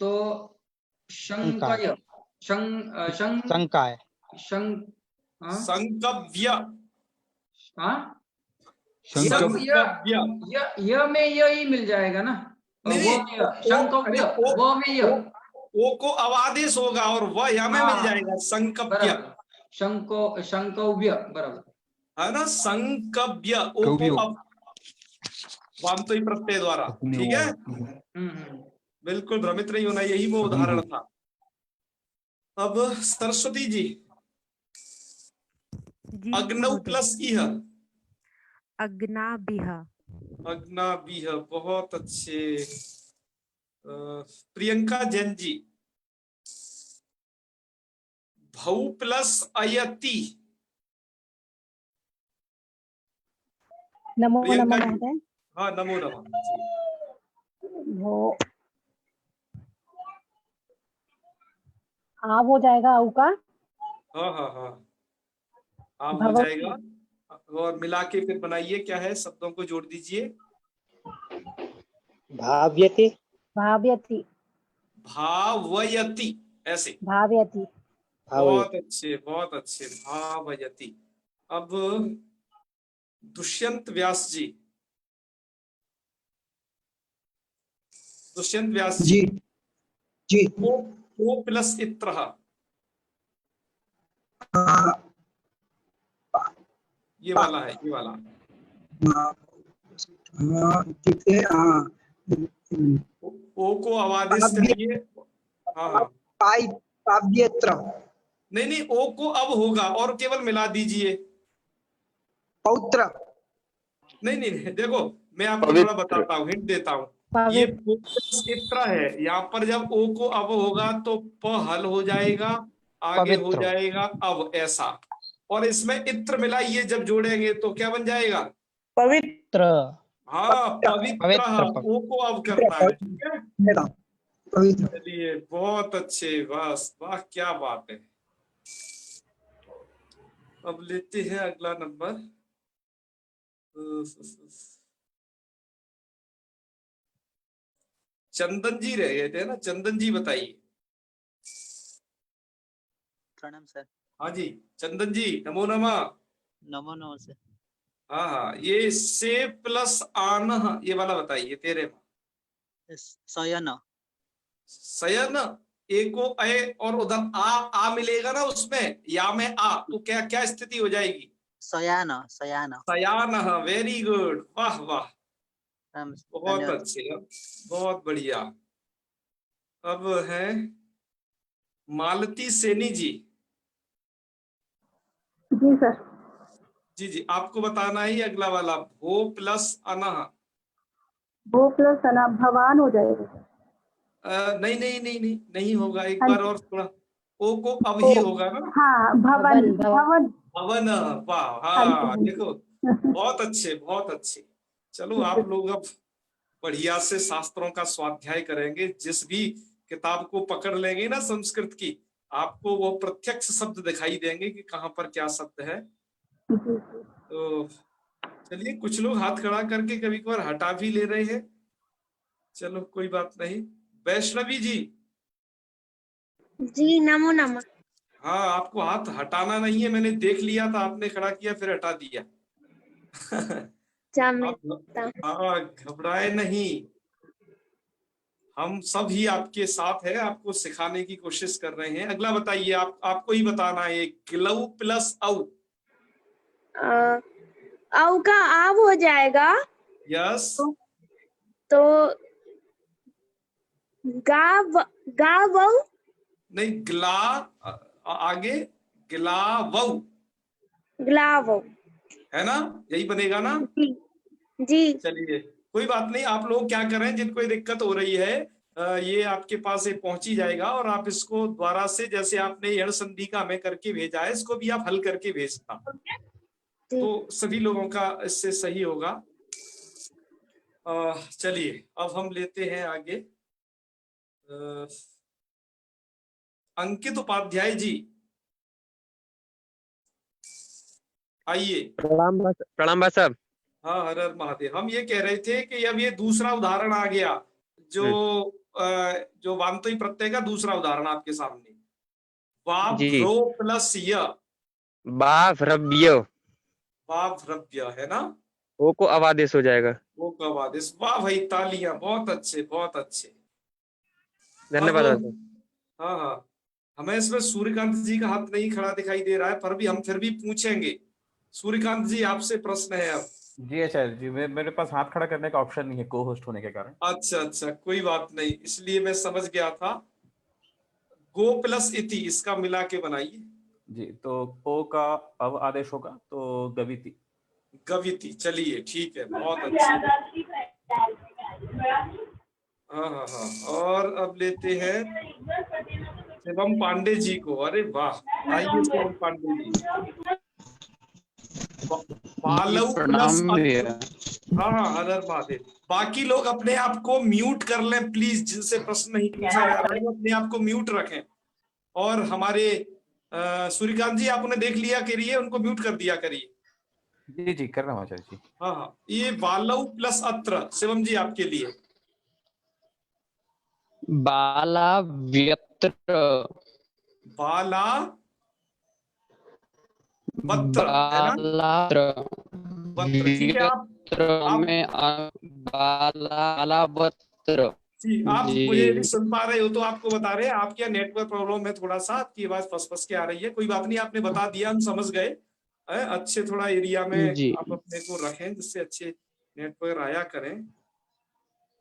तो शंकय शंका है। संकव्य। संकव्य य में य ही मिल जाएगा ना। नहीं, शंकव्य वो में य। ओ को अवादेश होगा और वह या में मिल जाएगा। संकव्य। शंकव्य बराबर है ना, संकव्य। ओ को अब वांतो ही प्रत्यय द्वारा। ठीक है, बिल्कुल भ्रमित नहीं होना, यही वो उदाहरण था। अब सरस्वती जी, अग्नौ प्लस इह। अग्नाभिः। अग्नाभिः, बहुत अच्छे। प्रियंका जैन जी, भौ प्लस अयति। नमो प्रियंका नमः जी। महोदय। हाँ, नमो नमः। वो आव हो जाएगा औ का। हाँ हाँ हाँ, आप हो जाएगा। और मिला के फिर बनाइए, क्या है, शब्दों को जोड़ दीजिए। भाव्यति। भाव्यति। भावयति, ऐसे। भाव्यति। बहुत अच्छे, बहुत अच्छे, भावयति। अब दुष्यंत व्यास जी, दुष्यंत व्यास जी, जी ओ प्लस इत्रः। ये वाला है, ये वाला। ओ को आवादेश करिए। हाँ हाँ, नहीं नहीं, ओ को अब होगा और केवल मिला दीजिए। पौत्र। नहीं नहीं, देखो मैं आपको थोड़ा बताता हूँ, हिंट देता हूँ। ये इत्र है, यहाँ पर जब ओ को अब होगा तो प हल हो जाएगा, आगे हो जाएगा अब, ऐसा। और इसमें इत्र मिला, ये जब जोड़ेंगे तो क्या बन जाएगा? पवित्र। हाँ, पवित्र। ओ को अब करना है, ठीक है। चलिए, बहुत अच्छे, बस वाह, क्या बात है। अब लेते हैं अगला नंबर। चंदन जी रह गए थे ना, चंदन जी बताइए। प्रणाम सर। हाँ जी, चंदन जी, नमो नमः। नमो नमः सर। हाँ हाँ, ये से प्लस आन, ये वाला बताइए तेरे में। शयन। शयन, ए को अय और उधर आ मिलेगा ना उसमें, या में आ, तो क्या क्या स्थिति हो जाएगी? शयान। शयान। शयान, वेरी गुड, वाह वाह, बहुत धन्यवाद। अच्छे, बहुत बढ़िया। अब है मालती सेनी जी। जी सर। जी जी, आपको बताना ही अगला वाला, भो प्लस अनः। वो प्लस अना भवान हो जाएगा। नहीं नहीं नहीं नहीं, नहीं होगा, एक बार और थोड़ा, ओ को अब ही होगा ना। हाँ, भवन। भवन। भवन, वाह, हाँ देखो, बहुत अच्छे, बहुत अच्छे। चलो, आप लोग अब बढ़िया से शास्त्रों का स्वाध्याय करेंगे, जिस भी किताब को पकड़ लेंगे ना संस्कृत की, आपको वो प्रत्यक्ष शब्द दिखाई देंगे कि कहाँ पर क्या शब्द है। तो चलिए, कुछ लोग हाथ खड़ा करके कभी कभार हटा भी ले रहे हैं, चलो कोई बात नहीं। वैष्णवी जी। जी नमो नमः। हाँ, आपको हाथ हटाना नहीं है, मैंने देख लिया था, आपने खड़ा किया फिर हटा दिया। हाँ, घबराए नहीं, हम सब ही आपके साथ है, आपको सिखाने की कोशिश कर रहे हैं। अगला बताइए, आपको ही बताना है, ग्लव प्लस औ। औ का आव हो जाएगा। यस। तो गाव नहीं, ग्ला आगे, ग्लावौ। ग्लाव है ना, यही बनेगा ना। जी। चलिए, कोई बात नहीं, आप लोग क्या करें, जिनको ये दिक्कत हो रही है, ये आपके पास ये पहुंच ही जाएगा, और आप इसको दोबारा से, जैसे आपने यण संधि का हमें करके भेजा है, इसको भी आप हल करके भेजना, तो सभी लोगों का इससे सही होगा। चलिए, अब हम लेते हैं आगे। अंकित उपाध्याय जी, आइए। प्रणाम भाई साहब। हाँ, हर हर महादेव। हम ये कह रहे थे कि अब ये दूसरा उदाहरण आ गया, जो वांतोई प्रत्यय का दूसरा उदाहरण आपके सामने। जी। वाव्रो प्लस य, बाव्रव्य, वाव्रव्य है ना, ओ को अवादेश हो जाएगा। वो कब आदेश। वाह भाई, तालियां, बहुत अच्छे बहुत अच्छे। धन्यवाद अब सर। हाँ हाँ, हमें इसमें सूर्यकांत जी का हाथ नहीं खड़ा दिखाई दे रहा है, पर भी हम फिर भी पूछेंगे। सूर्यकांत जी, आपसे प्रश्न है अब। जी आचार्य जी, मेरे पास हाथ खड़ा करने का ऑप्शन नहीं है को होस्ट होने के कारण। अच्छा अच्छा, कोई बात नहीं, इसलिए मैं समझ गया था। गो प्लस इति, इसका मिला के बनाइए। जी, तो ओ का अव आदेश होगा तो गविति। गविति, चलिए ठीक है, बहुत अच्छे। हाँ हाँ हाँ, और अब लेते हैं शिवम पांडे जी को। अरे वाह, आइए शिवम पांडे जी। बालव प्लस हाँ हाँ, हर हर महादेव। बाकी लोग अपने आप को म्यूट कर लें प्लीज, जिनसे प्रश्न नहीं पूछा जा रहा है वो अपने आप को म्यूट रखें। और हमारे सूर्यकांत जी, आप उन्हें देख लिया करिए, उनको म्यूट कर दिया करिए। जी जी, कर रहा हूँ आचार्य जी। हाँ हाँ, ये बालव प्लस अत्र, शिवम जी आपके लिए। बाला व्यत्र, बाला वत्र है ना, वत्र, ठीक है। आप में बाला वत्र जी, आप जी। मुझे नहीं सुन पा रहे हो तो आपको बता रहे हैं, आपके यहाँ नेटवर्क प्रॉब्लम है थोड़ा सा, आपकी आवाज फंस फंस के आ रही है। कोई बात नहीं, आपने बता दिया, हम समझ गए। अच्छे थोड़ा एरिया में जी। आप अपने को रखें, जिससे अच्छे नेटवर्क आया करें।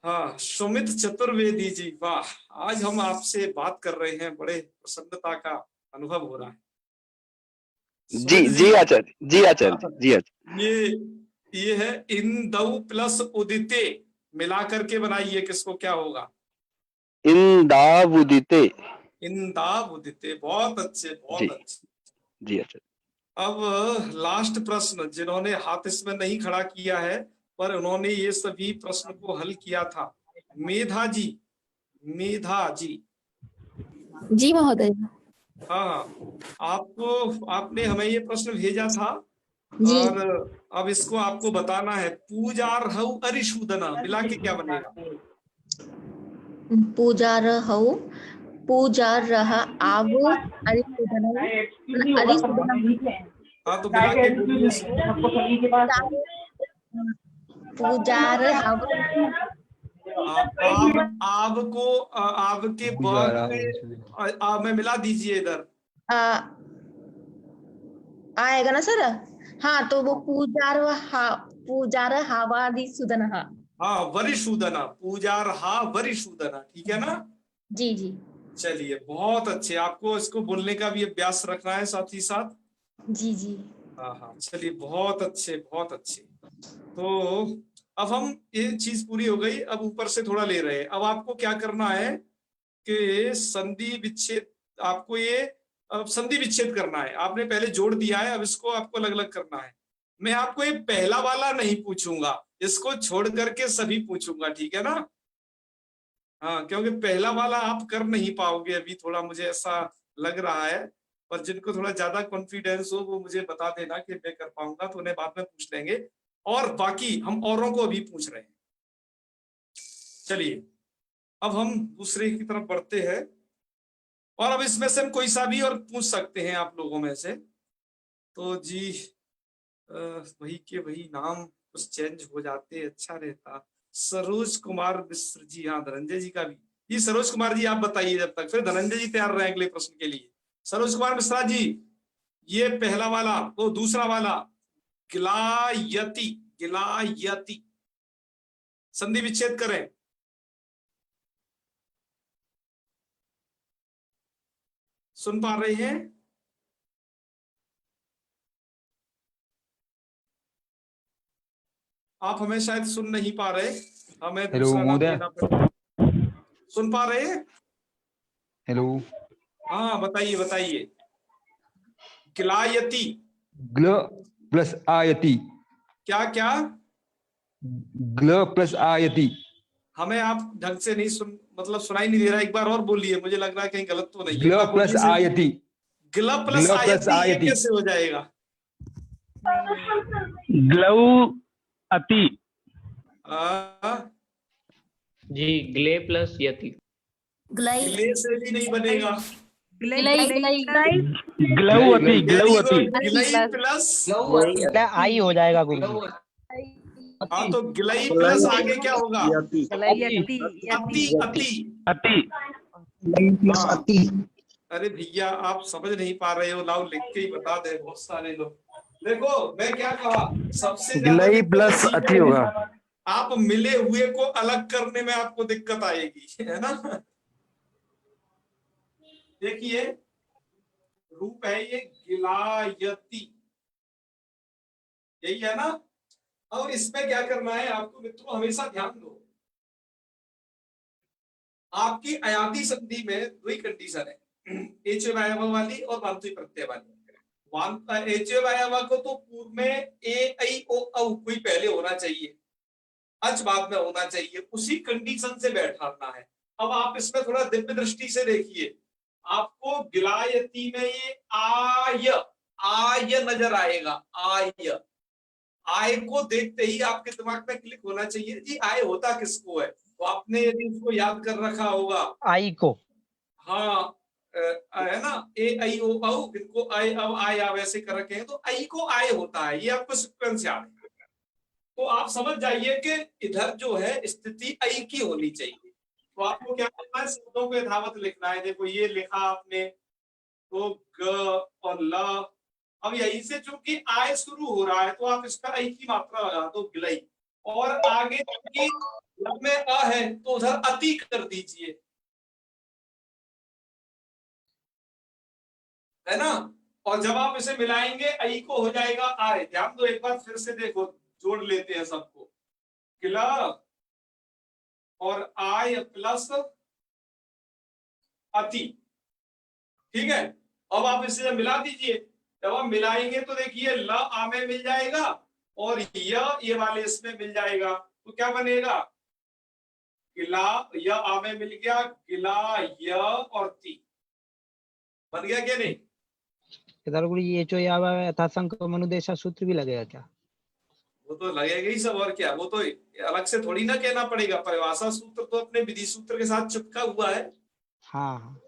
हाँ, सुमित चतुर्वेदी जी, वाह, आज हम आपसे बात कर रहे हैं, बड़े प्रसन्नता का अनुभव हो रहा है। जी जी आचार्य जी, आचार्य जी आचार्य। ये है इंदौ प्लस उदिते, मिला करके बनाइए, किसको क्या होगा। इंदावुदिते। इंदावुदिते, बहुत अच्छे बहुत अच्छे। जी आचार्य। अब लास्ट प्रश्न, जिन्होंने हाथ इसमें नहीं खड़ा किया है पर उन्होंने ये सभी प्रश्न को हल किया था, मेधा जी। मेधा जी, जी महोदय। हाँ, आपको आपने हमें ये प्रश्न भेजा था, जी। और अब इसको आपको बताना है। पूजार्हौ अरिशूदना, मिला के क्या बनेगा। पूजार्हौ, पूजार्ह आव अरिशूदनम, हाँ, तो मिला के बोलिए। पूजार्हौ, आव को आव के बाद में मिला दीजिए इधर। आएगा ना सर। हाँ, तो वो पूजार हावादि सुदन। हाँ, वरिशूदना, पूजार्हा वरिशूदना, ठीक है ना। जी जी, चलिए, बहुत अच्छे। आपको इसको बोलने का भी अभ्यास रखना है साथ ही साथ। जी जी। हाँ हाँ, चलिए, बहुत अच्छे बहुत अच्छे। तो अब हम, ये चीज पूरी हो गई, अब ऊपर से थोड़ा ले रहे हैं। अब आपको क्या करना है कि संधि विच्छेद, आपको ये अब संधि विच्छेद करना है। आपने पहले जोड़ दिया है, अब इसको आपको अलग अलग करना है। मैं आपको ये पहला वाला नहीं पूछूंगा, इसको छोड़ करके सभी पूछूंगा, ठीक है ना। हाँ, क्योंकि पहला वाला आप कर नहीं पाओगे अभी, थोड़ा मुझे ऐसा लग रहा है। पर जिनको थोड़ा ज्यादा कॉन्फिडेंस हो वो मुझे बता देना कि मैं कर पाऊंगा, तो उन्हें बाद में पूछ लेंगे। और बाकी हम औरों को अभी पूछ रहे हैं। चलिए, अब हम दूसरे की तरफ बढ़ते हैं, और अब इसमें से हम कोई सा भी और पूछ सकते हैं आप लोगों में से। तो जी, वही के वही नाम कुछ चेंज हो जाते, अच्छा रहता। सरोज कुमार मिश्र जी, हाँ, धनंजय जी का भी। ये सरोज कुमार जी, आप बताइए जब तक, फिर धनंजय जी तैयार रहे अगले प्रश्न के लिए। सरोज कुमार मिश्रा जी, ये पहला वाला, वो दूसरा वाला, गिलायती, गिलायती, संधि विच्छेद करें। सुन पा रहे हैं। आप हमें शायद सुन नहीं पा रहे, हमें दूसरा नाम देना पड़ेगा। सुन पा रहे हैं। हेलो। हाँ, बताइए बताइए। गिलायती, ग्ल प्लस आयति। क्या क्या। ग्ल प्लस आयति। हमें आप ढंग से नहीं मतलब सुनाई नहीं दे रहा, एक बार और बोलिए, मुझे लग रहा है कहीं गलत तो नहीं है। ग्ल प्लस आयति। ग्ल प्लस आयति, ये कैसे हो जाएगा। ग्लौ अति। जी ग्ले प्लस यति। ग्ले से भी नहीं बनेगा। ग्लऊ अति, ग्लऊ अति। गिलई प्लस आई हो जाएगा गुरुजी। हाँ तो गिलई प्लस आगे क्या होगा? यति अति अति अति। प्लस अति। अरे भैया आप समझ नहीं पा रहे हो, लाओ लिख के ही बता दे बहुत सारे लोग। देखो मैं क्या कहा, सबसे ज्यादा गिलई प्लस अति होगा। आप मिले हुए को अलग करने में आपको दिक्कत आएगी, है ना। देखिए रूप है ये गिलायती, यही है ना। अब इसमें क्या करना है आपको मित्रों, हमेशा ध्यान दो, आपकी अयादी संधि में दो ही कंडीशन है, एचवे वायवा वाली और वांतुई प्रत्यय वाली। एचवे वायवा को तो पूर्व में ए आई ओ औ कोई पहले होना चाहिए, अच बाद में होना चाहिए, उसी कंडीशन से बैठाना है। अब आप इसमें थोड़ा दिव्य दृष्टि से देखिए, आपको गिलायती में ये आय नजर आएगा। आय को देखते ही आपके दिमाग में क्लिक होना चाहिए जी आय होता किसको है, तो आपने यदि उसको याद कर रखा होगा आई को। हाँ है ना, ए आई ओ औ, इनको आय अब आय वैसे कर रखे हैं, तो आई को आय होता है, ये आपको सिक्वेंस याद है। तो आप समझ जाइए कि इधर जो है स्थिति आई की होनी चाहिए। तो आपको क्या करना है, शब्दों को यथावत लिखना है। देखो ये लिखा आपने, तो ग और ल, अब यहीं से चूंकि आय शुरू हो रहा है तो आप इसका आई की मात्रा लगा दो गिलई, और आगे चूंकि ल में अ है तो उधर अति कर दीजिए, है ना। और जब आप इसे मिलाएंगे आई को हो जाएगा आय। ध्यान दो एक बार फिर से, देखो जोड़ लेते हैं सबको, गिला और आय प्लस अति, ठीक है। अब आप इसे मिला दीजिए, जब आप मिलाएंगे तो देखिए ल आ में मिल जाएगा और ये वाले इसमें मिल जाएगा, तो क्या बनेगा, गिला य आ में मिल गया, गिला य और ती बन गया क्या नहीं। इधर गुरु ये जो यथासंक मनुदेशा सूत्र भी लगेगा क्या? वो तो लगेगा ही सब, और क्या, वो तो अलग से थोड़ी ना कहना पड़ेगा। परिभाषा सूत्र तो अपने विधि सूत्र के साथ चिपका हुआ है। हाँ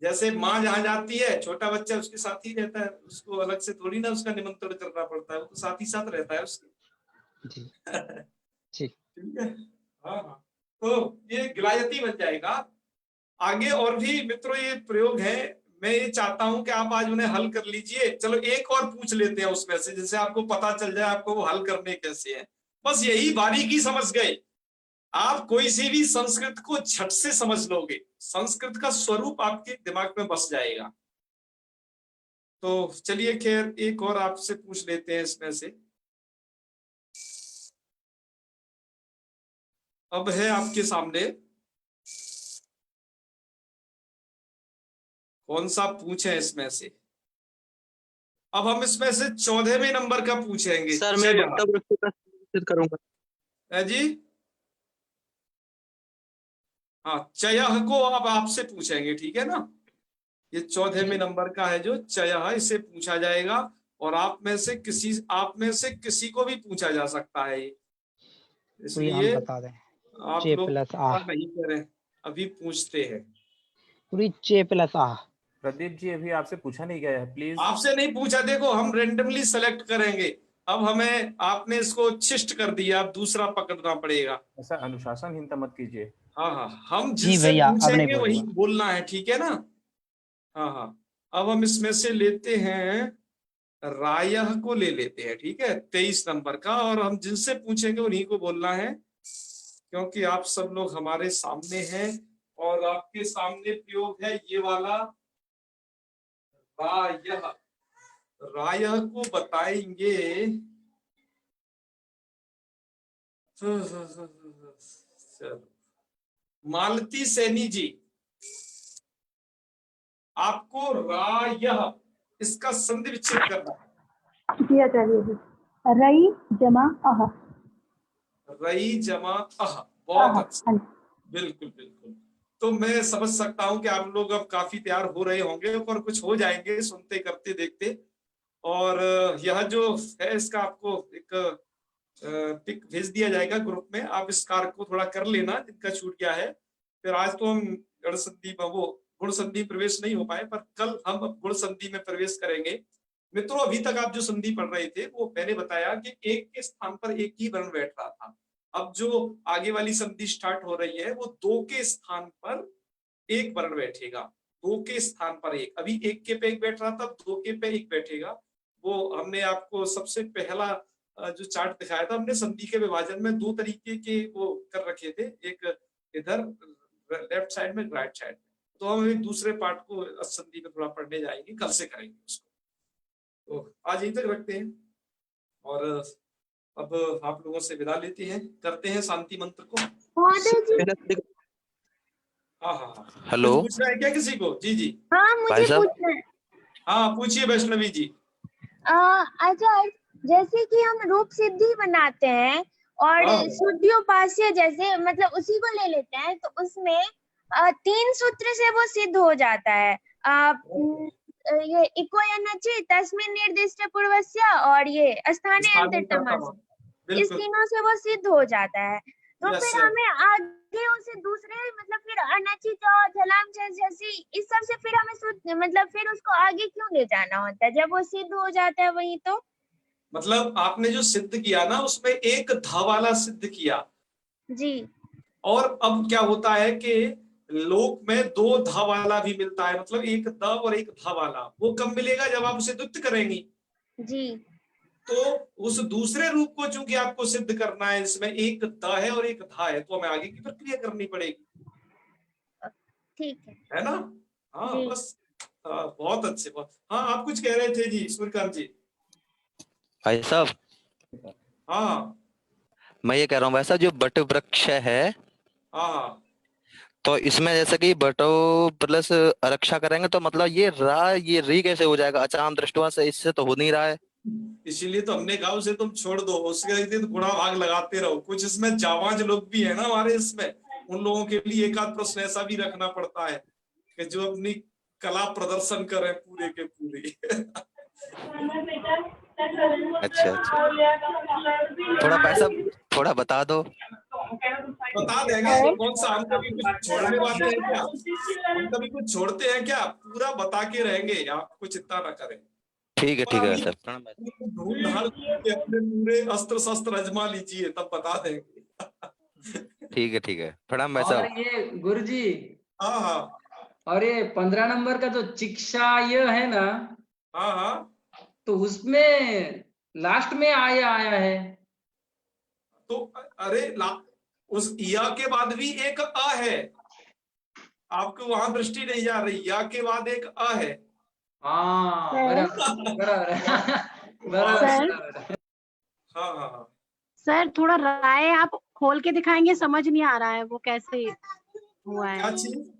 जैसे माँ जहाँ जाती है छोटा बच्चा उसके साथ ही रहता है, उसको अलग से थोड़ी ना उसका निमंत्रण करना पड़ता है, वो तो साथ ही साथ रहता है उसके। जी ठीक है, हाँ हाँ। तो ये गिलायती बन जाएगा। आगे और भी मित्रों ये प्रयोग है, मैं ये चाहता हूं कि आप आज उन्हें हल कर लीजिए। चलो एक और पूछ लेते हैं उसमें से, जिससे आपको पता चल जाए आपको वो हल करने कैसे हैं। बस यही बारीकी समझ गए, आप कोई सी भी संस्कृत को झट से समझ लोगे, संस्कृत का स्वरूप आपके दिमाग में बस जाएगा। तो चलिए खैर एक और आपसे पूछ लेते हैं इसमें से। अब है आपके सामने, कौन सा पूछे इसमें से। अब हम इसमें से 14वें नंबर का पूछेंगे। सर मैं करूंगा है जी, हाँ चयः को अब आपसे पूछेंगे, ठीक है ना। ये 14वें नंबर का है जो चयः, इसे पूछा जाएगा और आप में से किसी को भी पूछा जा सकता है ये, इसलिए बता दें आप लोग नहीं करें, अभी पूछते हैं। चे प्लस आ। प्रदीप जी अभी आपसे पूछा नहीं गया है, प्लीज। आपसे नहीं पूछा, देखो हम रेंडमली सेलेक्ट करेंगे। अब हमें आपने इसको शिष्ट कर दिया, अब दूसरा पकड़ना पड़ेगा। ऐसा अनुशासनहीनता मत कीजिए। हाँ हाँ, हम जिससे पूछेंगे वही बोलना है, ठीक है ना। हाँ हाँ, अब हम इसमें से लेते हैं रायः को ले लेते हैं, ठीक है 23 नंबर का, और हम जिनसे पूछेंगे उन्हीं को बोलना है, क्योंकि आप सब लोग हमारे सामने हैं और आपके सामने प्रयोग है ये वाला रायः। रायः को बताएंगे मालती सैनी जी, आपको रायः इसका संधि विच्छेद करना है। जी आचार्य जी, रई जमा अह। रई जमा अह, बहुत अच्छा, बिल्कुल बिल्कुल। तो मैं समझ सकता हूं कि आप लोग अब काफी तैयार हो रहे होंगे और कुछ हो जाएंगे सुनते करते देखते। और यह जो है इसका आपको एक पिक भेज दिया जाएगा ग्रुप में। आप इस कार्य को थोड़ा कर लेना जिनका छूट गया है। फिर आज तो हम गण संधि वो गुण संधि प्रवेश नहीं हो पाए, पर कल हम अब गुण संधि में प्रवेश करेंगे। मित्रों, अभी तक आप जो संधि पढ़ रहे थे वो मैंने बताया कि एक के स्थान पर एक ही वर्ण बैठ रहा था। अब जो आगे वाली संधि स्टार्ट हो रही है वो दो के स्थान पर एक वर्ण बैठेगा। दो के स्थान पर एक, अभी एक के पे एक बैठ रहा था, दो के पे एक बैठेगा। वो हमने आपको सबसे पहला जो चार्ट दिखाया था, हमने संधि के विभाजन में दो तरीके के वो कर रखे थे, एक इधर लेफ्ट साइड में, राइट साइड में। तो हम एक दूसरे पार्ट को संधि में थोड़ा पढ़ने जाएंगे, कल से करेंगे उसको। तो आज यहीं तक रखते हैं और अब आप लोगों से विदा लेते हैं, करते हैं शांति मंत्र को। हाँ, हेलो, पूछना है क्या किसी को? जी जी, हाँ मुझे पूछना है। हाँ पूछिए वैष्णवी जी। आचार्य, जैसे कि हम रूप सिद्धि बनाते हैं और शुद्धियोपास्य जैसे मतलब उसी को ले लेते हैं, तो उसमें 3 सूत्र से वो सिद्ध हो जाता है। ये इको एनर्जी तस्मिन् निर्दिष्ट पूर्वस्य और ये स्थाने अंतरतमस्य, इस तीनों से वो सिद्ध हो जाता है। तो फिर हमें आगे उसे दूसरे मतलब फिर अनचित जलांश जैसी इस सब से फिर हमें मतलब फिर उसको आगे क्यों ले जाना होता है जब वो सिद्ध हो जाता है वही? तो मतलब आपने जो सिद्ध किया ना उसमें एक धा वाला सिद्ध किया जी, और अब क्या होता है कि लोक में दो धा वाला भी मिलता है, मतलब एक द और एक धा वाला। वो कब मिलेगा? जब आप उसे द्वित्व करेंगी जी। तो उस दूसरे रूप को चूंकि आपको सिद्ध करना है, इसमें एक द है और एक धा है, तो हमें आगे की प्रक्रिया करनी पड़ेगी। ठीक है ना? हाँ बस, बहुत अच्छे, बहुत। हाँ आप कुछ कह रहे थे जी सूर्यकांत जी। भाई साहब, हाँ मैं ये कह रहा हूँ भाई साहब, जो बट वृक्ष है, हाँ, तो इसमें जैसे कि बटो प्लस रक्षा करेंगे तो मतलब ये री कैसे हो जाएगा? अचाम दृष्टवा से इससे तो हो नहीं रहा है। इसीलिए तो हमने कहा उसे तुम छोड़ दो, उसके लिए तो गुणा भाग लगाते रहो। कुछ इसमें जावाज लोग भी है ना हमारे इसमें, उन लोगों के लिए एक आध प्रश्न ऐसा भी रखना पड़ता है कि जो अपनी कला प्रदर्शन करें पूरे के पूरे। अच्छा, थोड़ा पैसा थोड़ा बता दो। बता देंगे, कौन सा हम कभी कुछ छोड़ने वाले हैं क्या? हम कभी कुछ छोड़ते हैं क्या? पूरा बता के रहेंगे, आप कुछ चिंता ना करें। ठीक है सर, ढूंढ ढाल के अपने पूरे अस्त्र शस्त्र अजमा लीजिए, तब बता देंगे। ठीक है प्रणाम भाई साहब। और ये गुरुजी, हाँ, और ये 15 नंबर का जो शिक्षा ये है ना, हाँ, तो उसमें लास्ट में आया है। तो अरे उस या के बाद भी एक अ है, आपको वहां दृष्टि नहीं जा रही, या के बाद एक अ है। हाँ बराबर। हाँ सर थोड़ा राय आप खोल के दिखाएंगे, समझ नहीं आ रहा है वो कैसे हुआ है। क्या चीज?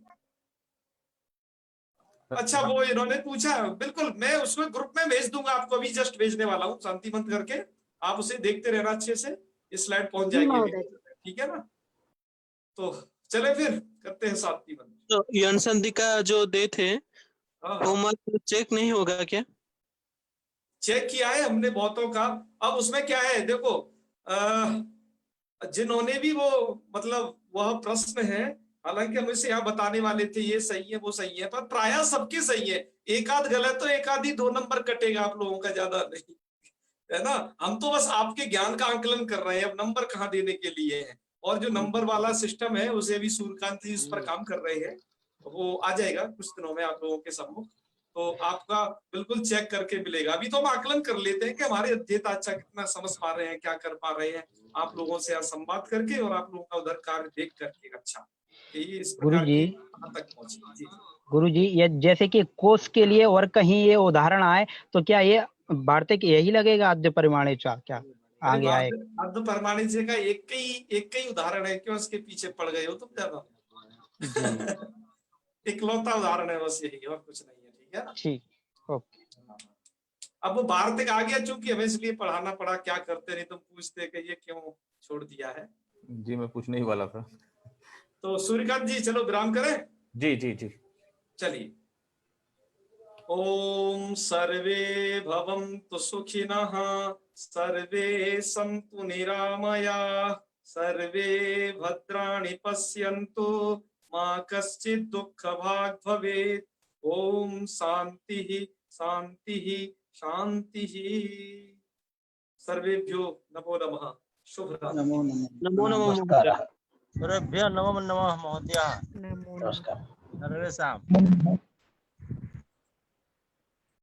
अच्छा वो इन्होंने पूछा, बिल्कुल मैं उसमें ग्रुप में भेज दूंगा आपको, अभी जस्ट भेजने वाला हूँ शांति मंत्र करके। आप उसे देखते रहना अच्छे से, इस स्लाइड पहुंच जाएगी, ठीक है ना? तो चले फिर करते हैं शांति मंत्र। तो यौन संधि का जो दे थे वो चेक नहीं होगा क्या? चेक किया है हमने बहुतों का। अब उसमें क्या है देखो, जिन्होंने भी वो मतलब वह प्रश्न है, हालांकि हम इसे यहाँ बताने वाले थे ये सही है वो सही है, पर प्रायः सबके सही है। एक आध गलत तो एक आधी 2 नंबर कटेगा आप लोगों का, ज्यादा नहीं, है ना? हम तो बस आपके ज्ञान का आंकलन कर रहे हैं, अब नंबर कहाँ देने के लिए है। और जो नंबर वाला सिस्टम है उसे अभी सूर्यकांत जी उस पर काम कर रहे हैं, वो आ जाएगा कुछ दिनों में आप लोगों के सम्मुख, तो आपका बिल्कुल चेक करके मिलेगा। अभी तो हम आकलन कर लेते हैं कि हमारे अध्येता अच्छा कितना समझ पा रहे हैं, क्या कर पा रहे हैं, आप लोगों से संवाद करके और आप लोगों का उधर कार्य देख करके। अच्छा, ये इस प्रकार की तक पहुंचे। गुरुजी, ये जैसे कि कोष के लिए और कहीं ये उदाहरण आए तो क्या ये वार्तिक यही लगेगा आद्य परिमाणे क्या आगे आए? आद्य परिमाणे से का एक ही उदाहरण है, क्यों उसके पीछे पड़ गए हो तुम ज्यादा? इकलौता उदाहरण है बस यही, और कुछ नहीं है, ठीक है ना? ठीक, ओके। अब वो वार्तिक आ गया, चूंकि हमें इसलिए पढ़ाना पड़ा, क्या करते नहीं तुम पूछते कि ये क्यों छोड़ दिया है। जी मैं पूछने ही वाला था। तो सूर्यकांत जी चलो विराम करें। जी चलिए, ओम सर्वे भवन्तु सुखिनः, सर्वे सन्तु निरामयाः, सर्वे भद्राणि पश्यन्तु, मा कश्चित् दुःखभाग् भवेत्। ओम शांति शांति शांति। सर्वेभ्यो नमो नमः। शुभ रात्रि। नमो नमः। नमो नमः नमस्कार। महोदय। सर्वेभ्यः नमो नमः महोदय। नमस्कार। सर्वेषां